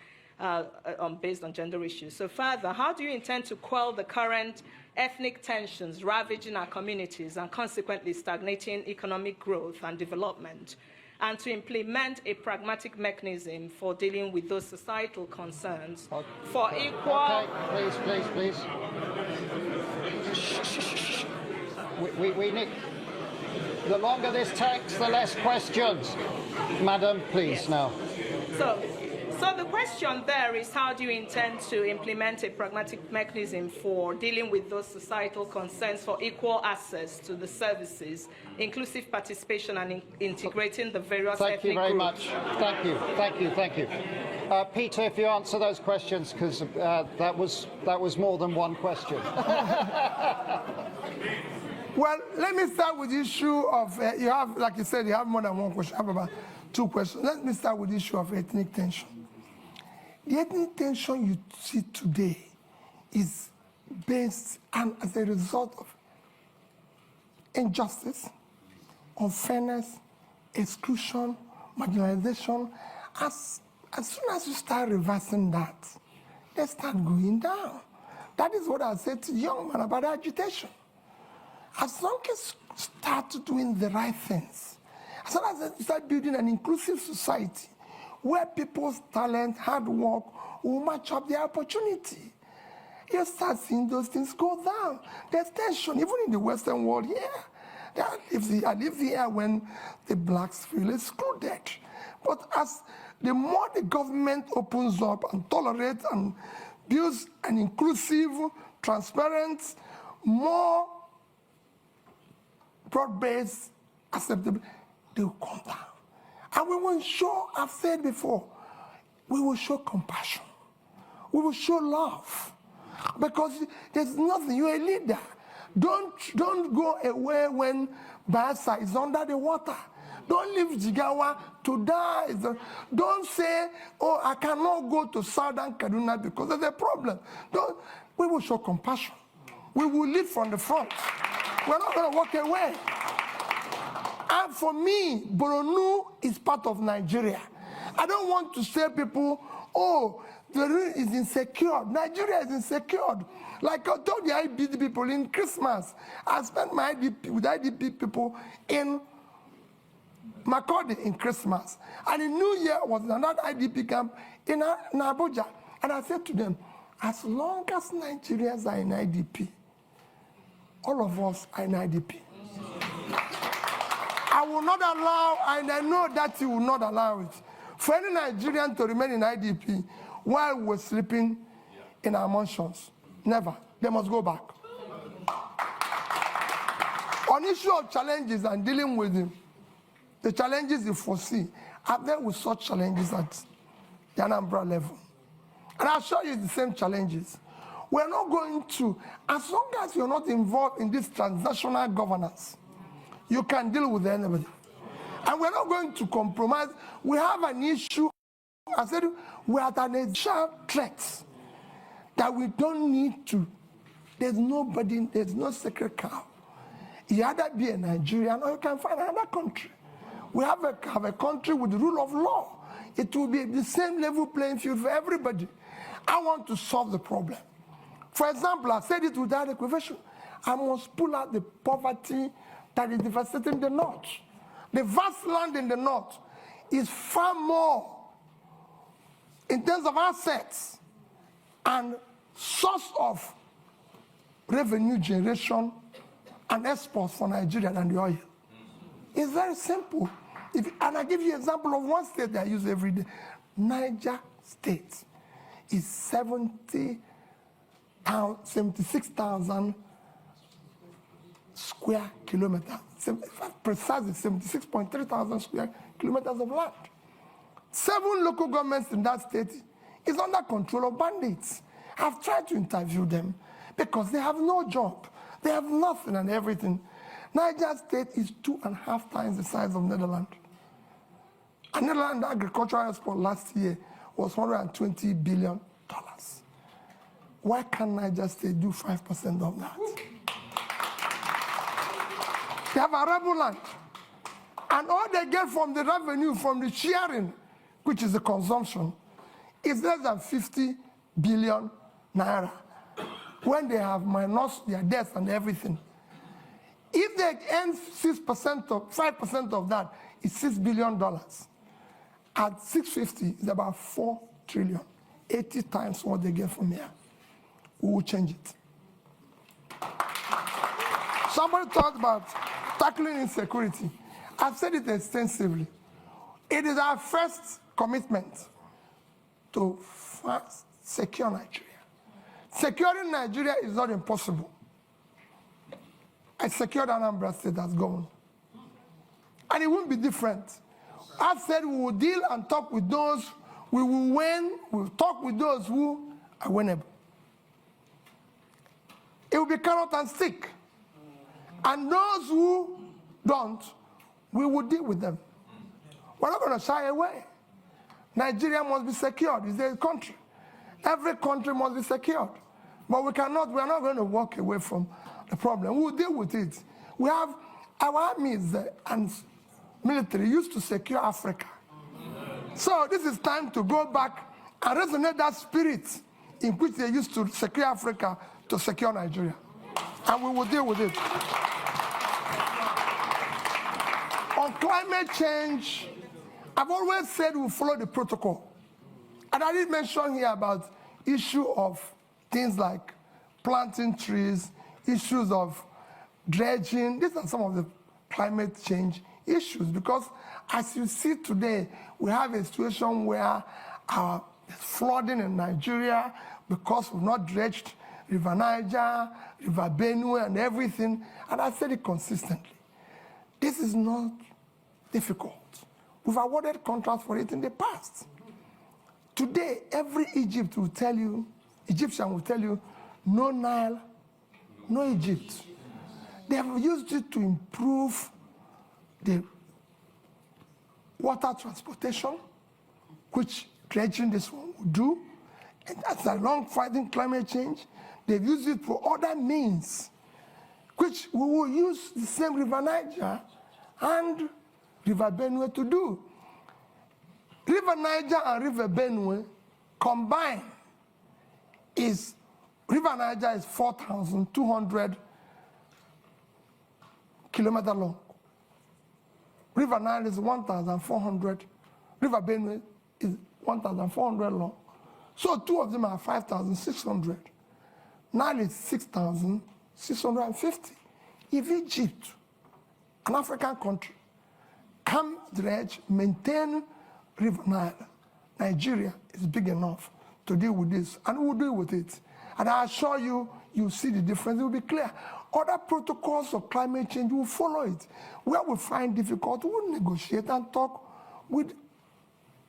based on gender issues. So further, how do you intend to quell the current ethnic tensions ravaging our communities and consequently stagnating economic growth and development, and to implement a pragmatic mechanism for dealing with those societal concerns for equal... Okay, please. we need... The longer this takes, the less questions. Madam, please, Yes. now. So the question there is, how do you intend to implement a pragmatic mechanism for dealing with those societal concerns for equal access to the services, inclusive participation, and integrating the various Thank ethnic you very groups? much. Thank you. Thank you. Thank you. Peter, if you answer those questions, because that was more than one question. Well, let me start with the issue of, you have, like you said, you have more than one question. I have about 2 questions. Let me start with the issue of ethnic tension. The ethnic tension you see today is based and as a result of injustice, unfairness, exclusion, marginalization. As soon as you start reversing that, they start going down. That is what I said to young man about agitation. As long as you start doing the right things, as long as you start building an inclusive society where people's talent, hard work will match up their opportunity, you start seeing those things go down. There's tension, even in the Western world here. I live here when the blacks feel excluded. But as the more the government opens up and tolerates and builds an inclusive, transparent, more broad-based, acceptable, they will come down. And we will show, I've said before, we will show compassion. We will show love. Because there's nothing, you're a leader. Don't go away when Bayelsa is under the water. Don't leave Jigawa to die. Don't say, oh, I cannot go to Southern Kaduna because there's a problem. We will show compassion. We will lead from the front. We're not going to walk away. And for me, Borno is part of Nigeria. I don't want to say people, oh, the region is insecure. Nigeria is insecure. Like I told the IDP people in Christmas, I spent my IDP with IDP people in Makurdi in Christmas. And in New Year was another IDP camp in Abuja. And I said to them, as long as Nigerians are in IDP, all of us are in IDP. I will not allow, and I know that you will not allow it, for any Nigerian to remain in IDP while we're sleeping in our mansions. Never. They must go back. On issue of challenges and dealing with them, the challenges you foresee, I've dealt with such challenges at the Anambra level. And I'll show you the same challenges. We're not going to, as long as you're not involved in this transnational governance, you can deal with anybody. And we're not going to compromise. We have an issue, I said, we're at an initial threat that we don't need to. There's nobody, there's no sacred cow. You either be a Nigerian or you can find another country. We have a country with the rule of law. It will be the same level playing field for everybody. I want to solve the problem. For example, I said it without equivocation. I must pull out the poverty that is devastating the north. The vast land in the north is far more in terms of assets and source of revenue generation and exports for Nigeria than the oil. It's very simple. And I give you an example of one state that I use every day. Niger State is 76,000 square kilometers. Precisely 76.3 thousand square kilometers of land. 7 local governments in that state is under control of bandits. I've tried to interview them because they have no job. They have nothing and everything. Niger State is 2.5 times the size of Netherlands. And Netherlands agricultural export last year was $120 billion. Why can't Niger State do 5% of that? They have arable land. And all they get from the revenue, from the sharing, which is the consumption, is less than 50 billion naira. When they have minus their debts and everything. If they earn 6% or 5% of that, it's $6 billion. At 650, it's about 4 trillion, 80 times what they get from here. We will change it. Somebody talked about tackling insecurity. I've said it extensively. It is our first commitment to first secure Nigeria. Securing Nigeria is not impossible. I secured Anambra State, that's gone. And it won't be different. I've said we will deal and talk with those we will win, we'll talk with those who are winnable. It will be carrot and stick. And those who don't, we will deal with them. We're not going to shy away. Nigeria must be secured. It's a country. Every country must be secured. But we're not going to walk away from the problem. We'll deal with it. We have our armies and military used to secure Africa. So this is time to go back and resonate that spirit in which they used to secure Africa to secure Nigeria. And we will deal with it. On climate change, I've always said we'll follow the protocol. And I did mention here about issue of things like planting trees, issues of dredging. These are some of the climate change issues, because as you see today, we have a situation where there's flooding in Nigeria because we've not dredged River Niger, River Benue, and everything. And I said it consistently. This is not difficult. We've awarded contracts for it in the past. Today, every Egyptian will tell you, no Nile, no Egypt. They have used it to improve the water transportation, which dredging this one will do. And that's a long fighting climate change. They've used it for other means, which we will use the same River Niger and River Benue to do. River Niger and River Benue combined River Niger is 4,200 kilometers long. River Nile is 1,400. River Benue is 1,400 long. So two of them are 5,600. Nile is 6,650. If Egypt, an African country, can dredge, maintain River Nile, Nigeria is big enough to deal with this, and we'll deal with it. And I assure you, you'll see the difference. It will be clear. Other protocols of climate change will follow it. Where we find difficult, we'll negotiate and talk with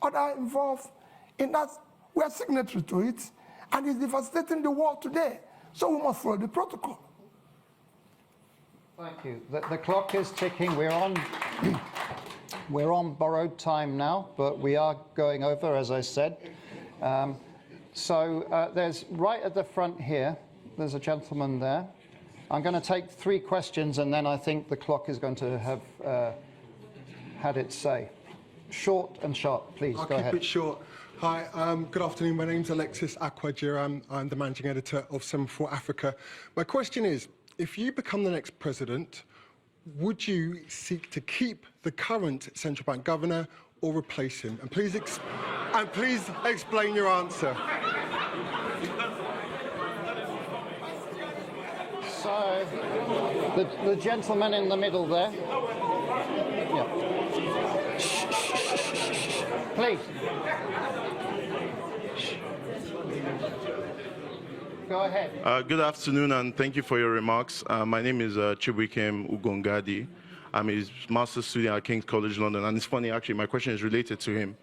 other involved in that. We are signatory to it, and it's devastating the world today. So we must follow the protocol. Thank you. The clock is ticking. We're on borrowed time now, but we are going over, as I said. There's right at the front here, there's a gentleman there. I'm going to take 3 questions, and then I think the clock is going to have had its say. Short and sharp, please. Go ahead. I'll keep it short. Hi, good afternoon. My name's Alexis Akwajiram. I'm the managing editor of Semaphore Africa. My question is, if you become the next president, would you seek to keep the current central bank governor or replace him? And please explain your answer. So, the gentleman in the middle there. Yeah. Please. Go ahead. Good afternoon, and thank you for your remarks. My name is Chibuikem Ugongadi. I'm his master's student at King's College London, and it's funny, actually, my question is related to him.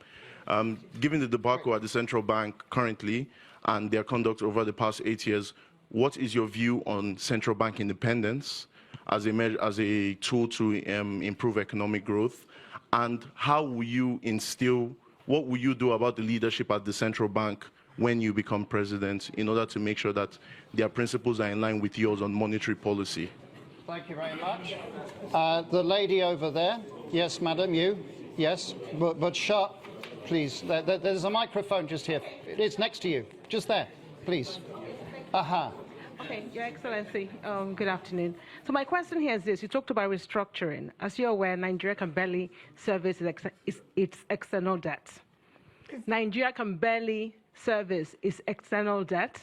Given the debacle at the central bank currently and their conduct over the past 8 years, what is your view on central bank independence as a tool to improve economic growth? And how will you what will you do about the leadership at the central bank when you become president in order to make sure that their principles are in line with yours on monetary policy? Thank you very much. The lady over there. Yes, madam, you. Yes, but sharp, please. There's a microphone just here. It's next to you. Just there, please. Aha. Okay, Your Excellency, good afternoon. So my question here is this. You talked about restructuring. As you're aware, Nigeria can barely service its external debt. Nigeria can barely service its external debt.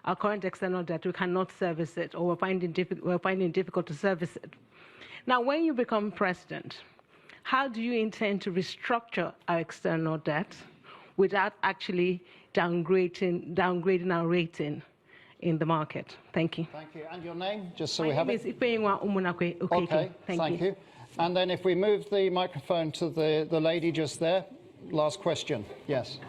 our current external debt, we cannot service it, or we're finding it difficult to service it. Now, when you become president, how do you intend to restructure our external debt without actually downgrading our rating in the market? Thank you. Thank you. And your name, just so My we have name it? is Ifeyinwa Umunakwe Okeke. Okay, thank you. And then if we move the microphone to the lady just there, last question. Yes.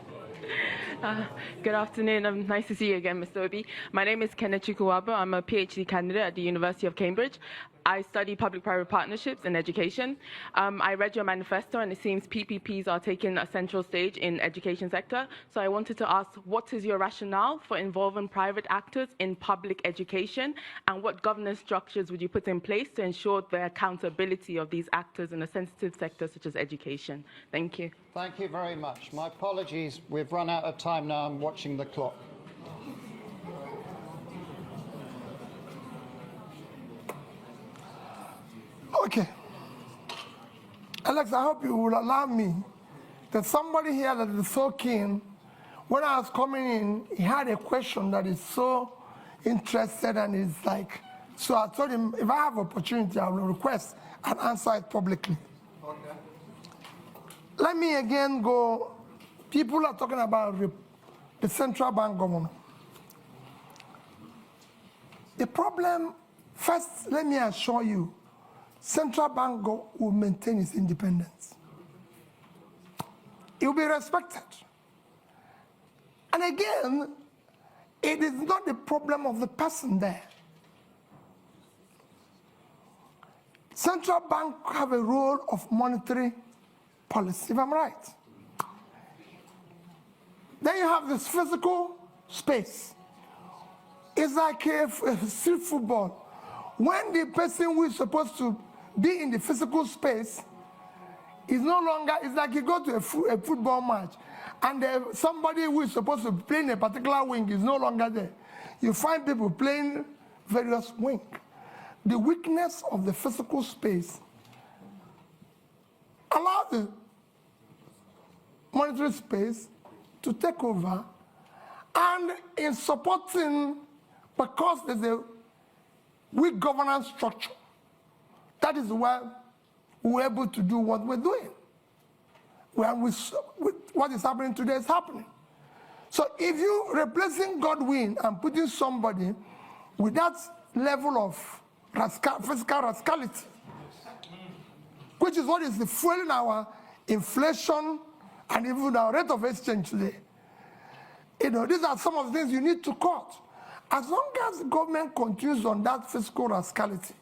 Good afternoon. Nice to see you again, Mr. Obi. My name is Kenneth Chukwuwabo. I'm a PhD candidate at the University of Cambridge. I study public-private partnerships in education. I read your manifesto, and it seems PPPs are taking a central stage in education sector. So I wanted to ask, what is your rationale for involving private actors in public education, and what governance structures would you put in place to ensure the accountability of these actors in a sensitive sector such as education? Thank you. Thank you very much. My apologies. We've run out of time now. I'm watching the clock. Okay. Alex, I hope you will allow me. There's somebody here that is so keen. When I was coming in, he had a question that is so interested, and is like, so I told him, if I have opportunity, I will request and answer it publicly. Okay. Let me again go. People are talking about the central bank governor. The problem, first, let me assure you, central bank will maintain its independence. It will be respected. And again, it is not the problem of the person there. Central bank have a role of monetary policy, if I'm right. Then you have this physical space. It's like a street football. When the person who is supposed to be in the physical space is no longer, it's like you go to a football match, and somebody who is supposed to play in a particular wing is no longer there. You find people playing various wings. The weakness of the physical space allows the monetary space to take over, and in supporting, because there's a weak governance structure, that is why we're able to do what we're doing. What is happening today is happening. So if you're replacing Godwin and putting somebody with that level of fiscal rascality, which is what is fueling our inflation and even our rate of exchange today, these are some of the things you need to cut. As long as the government continues on that fiscal rascality,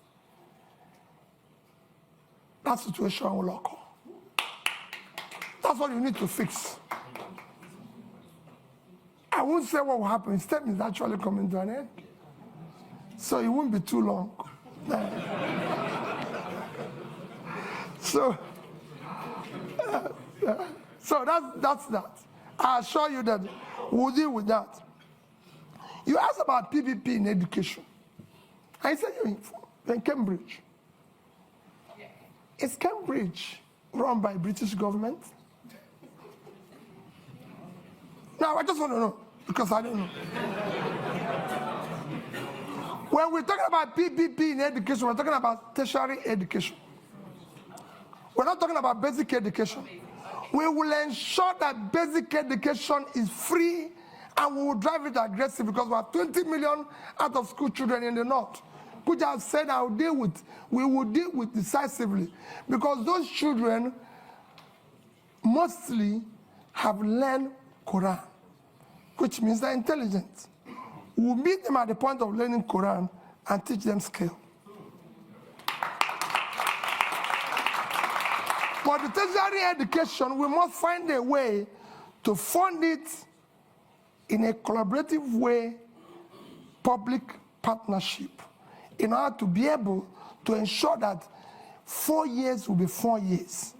that situation will occur. That's what you need to fix. I won't say what will happen. His term is actually coming to an end. So it won't be too long. So that's that. I assure you that we'll deal with that. You asked about PPP in education. I said you're in Cambridge. Is Cambridge run by British government? Now, I just want to know, because I don't know. When we're talking about PPP in education, we're talking about tertiary education. We're not talking about basic education. We will ensure that basic education is free, and we will drive it aggressive, because we have 20 million out of school children in the north, which I've said we will deal with decisively, because those children mostly have learned Quran, which means they're intelligent. We'll meet them at the point of learning Quran and teach them skill. For the tertiary education, we must find a way to fund it in a collaborative way, public partnership, in order to be able to ensure that 4 years will be 4 years,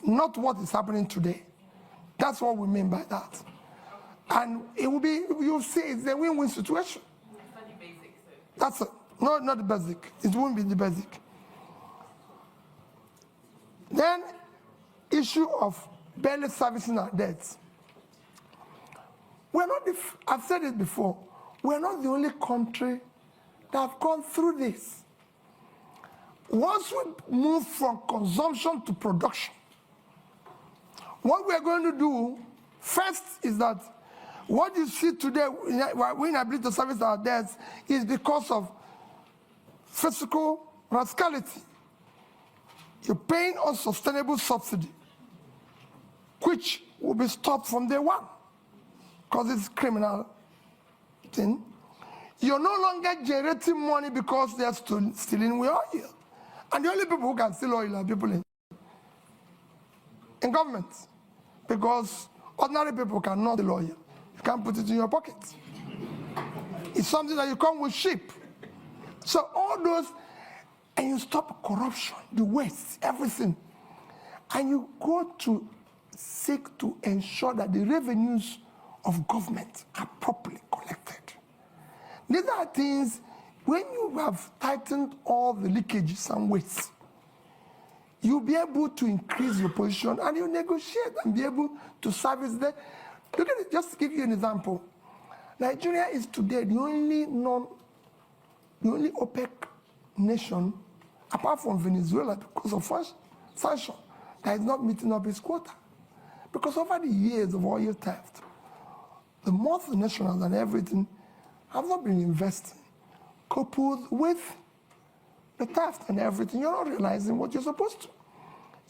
not what is happening today. That's what we mean by that. And it will be, you'll see, it's a win-win situation. Study basic, so. That's it. No, not the basic. It won't be the basic. Then, issue of barely servicing our debts. We're not, I've said it before, we're not the only country that have gone through this. Once we move from consumption to production, what we're going to do first is that what you see today, we're inability to service our debts, is because of fiscal rascality. You're paying unsustainable subsidy, which will be stopped from day one, because it's a criminal thing. You're no longer generating money because they're stealing oil. And the only people who can steal oil are people in government, because ordinary people cannot steal oil. You can't put it in your pocket. It's something that you come with sheep. So all those, and you stop corruption, the waste, everything. And you go to seek to ensure that the revenues of government are properly collected. These are things, when you have tightened all the leakages and wastes, you'll be able to increase your position and you negotiate and be able to service them. Look at it, just to give you an example. Nigeria is today the only OPEC nation, apart from Venezuela, because of sanction, that is not meeting up its quota. Because over the years of oil theft, the multinationals and everything have not been investing, coupled with the theft and everything. You're not realizing what you're supposed to.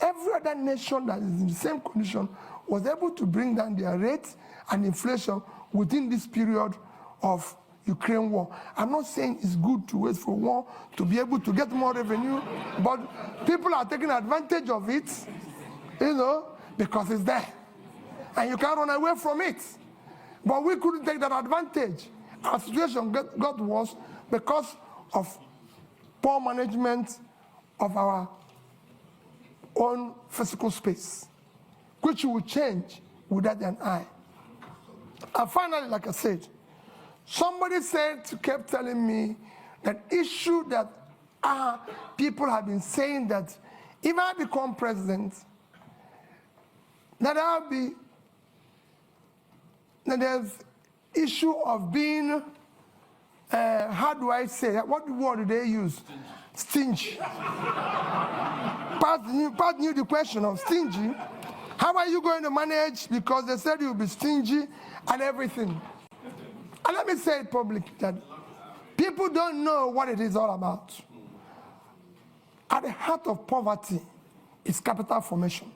Every other nation that is in the same condition was able to bring down their rates and inflation within this period of Ukraine war. I'm not saying it's good to wait for war to be able to get more revenue, but people are taking advantage of it, because it's there. And you can't run away from it. But we couldn't take that advantage. Our situation got worse because of poor management of our own physical space, which will change with that and I. And finally, like I said, somebody kept telling me that issue that people have been saying that if I become president, that there's issue of being, how do I say that? What word do they use? Stingy. Pat knew the question of stingy. How are you going to manage? Because they said you'll be stingy and everything. And let me say it publicly that people don't know what it is all about. At the heart of poverty is capital formation.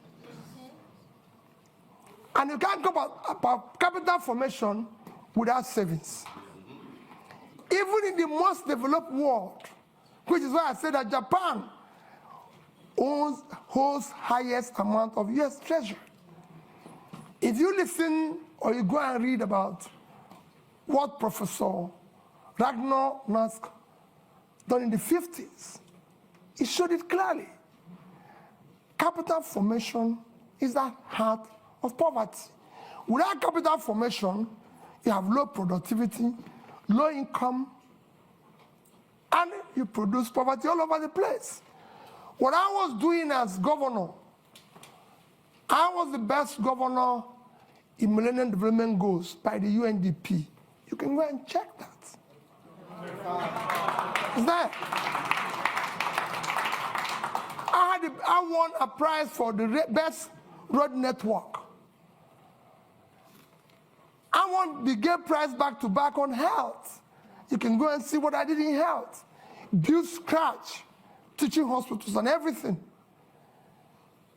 And you can't go about capital formation without savings. Even in the most developed world, which is why I said that Japan holds highest amount of US treasury. If you listen or you go and read about what Professor Ragnar Nask done in the 50s, he showed it clearly. Capital formation is the heart of poverty. Without capital formation, you have low productivity, low income, and you produce poverty all over the place. What I was doing as governor, I was the best governor in Millennium Development Goals by the UNDP. You can go and check that. It's there. I won a prize for the best road network. I won the Gay Prize back-to-back on health. You can go and see what I did in health. Build scratch, teaching hospitals and everything.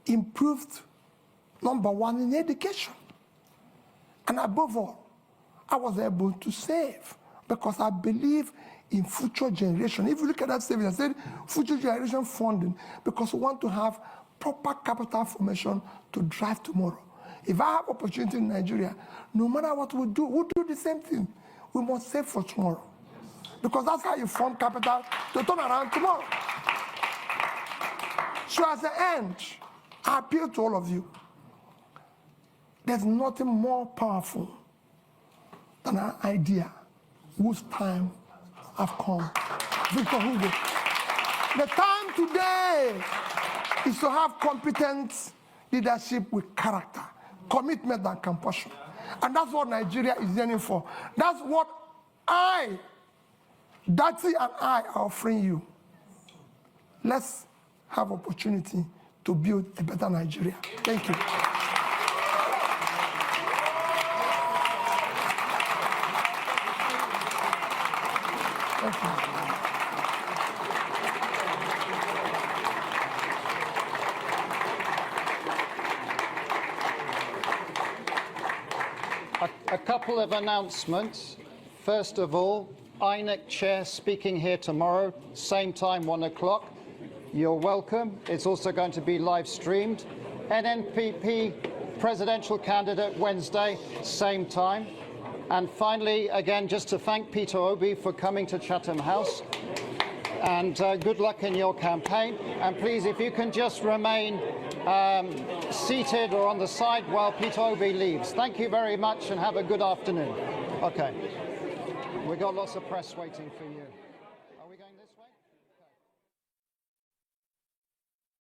Improved #1 in education. And above all, I was able to save because I believe in future generation. If you look at that savings, I said future generation funding because we want to have proper capital formation to drive tomorrow. If I have opportunity in Nigeria, no matter what we do, we'll do the same thing. We must save for tomorrow. Because that's how you form capital to turn around tomorrow. So as an end, I appeal to all of you. There's nothing more powerful than an idea whose time have come. Victor Hugo. The time today is to have competent leadership with character, commitment and compassion. And that's what Nigeria is yearning for. That's what Dati and I are offering you. Let's have opportunity to build a better Nigeria. Thank you. Thank you. A couple of announcements. First of all, INEC Chair speaking here tomorrow, same time, 1 o'clock. You're welcome. It's also going to be live streamed. NNPP presidential candidate Wednesday, same time. And finally, again, just to thank Peter Obi for coming to Chatham House. And good luck in your campaign. And please, if you can just remain seated or on the side while Peter Obi leaves. Thank you very much and have a good afternoon. Okay. We've got lots of press waiting for you.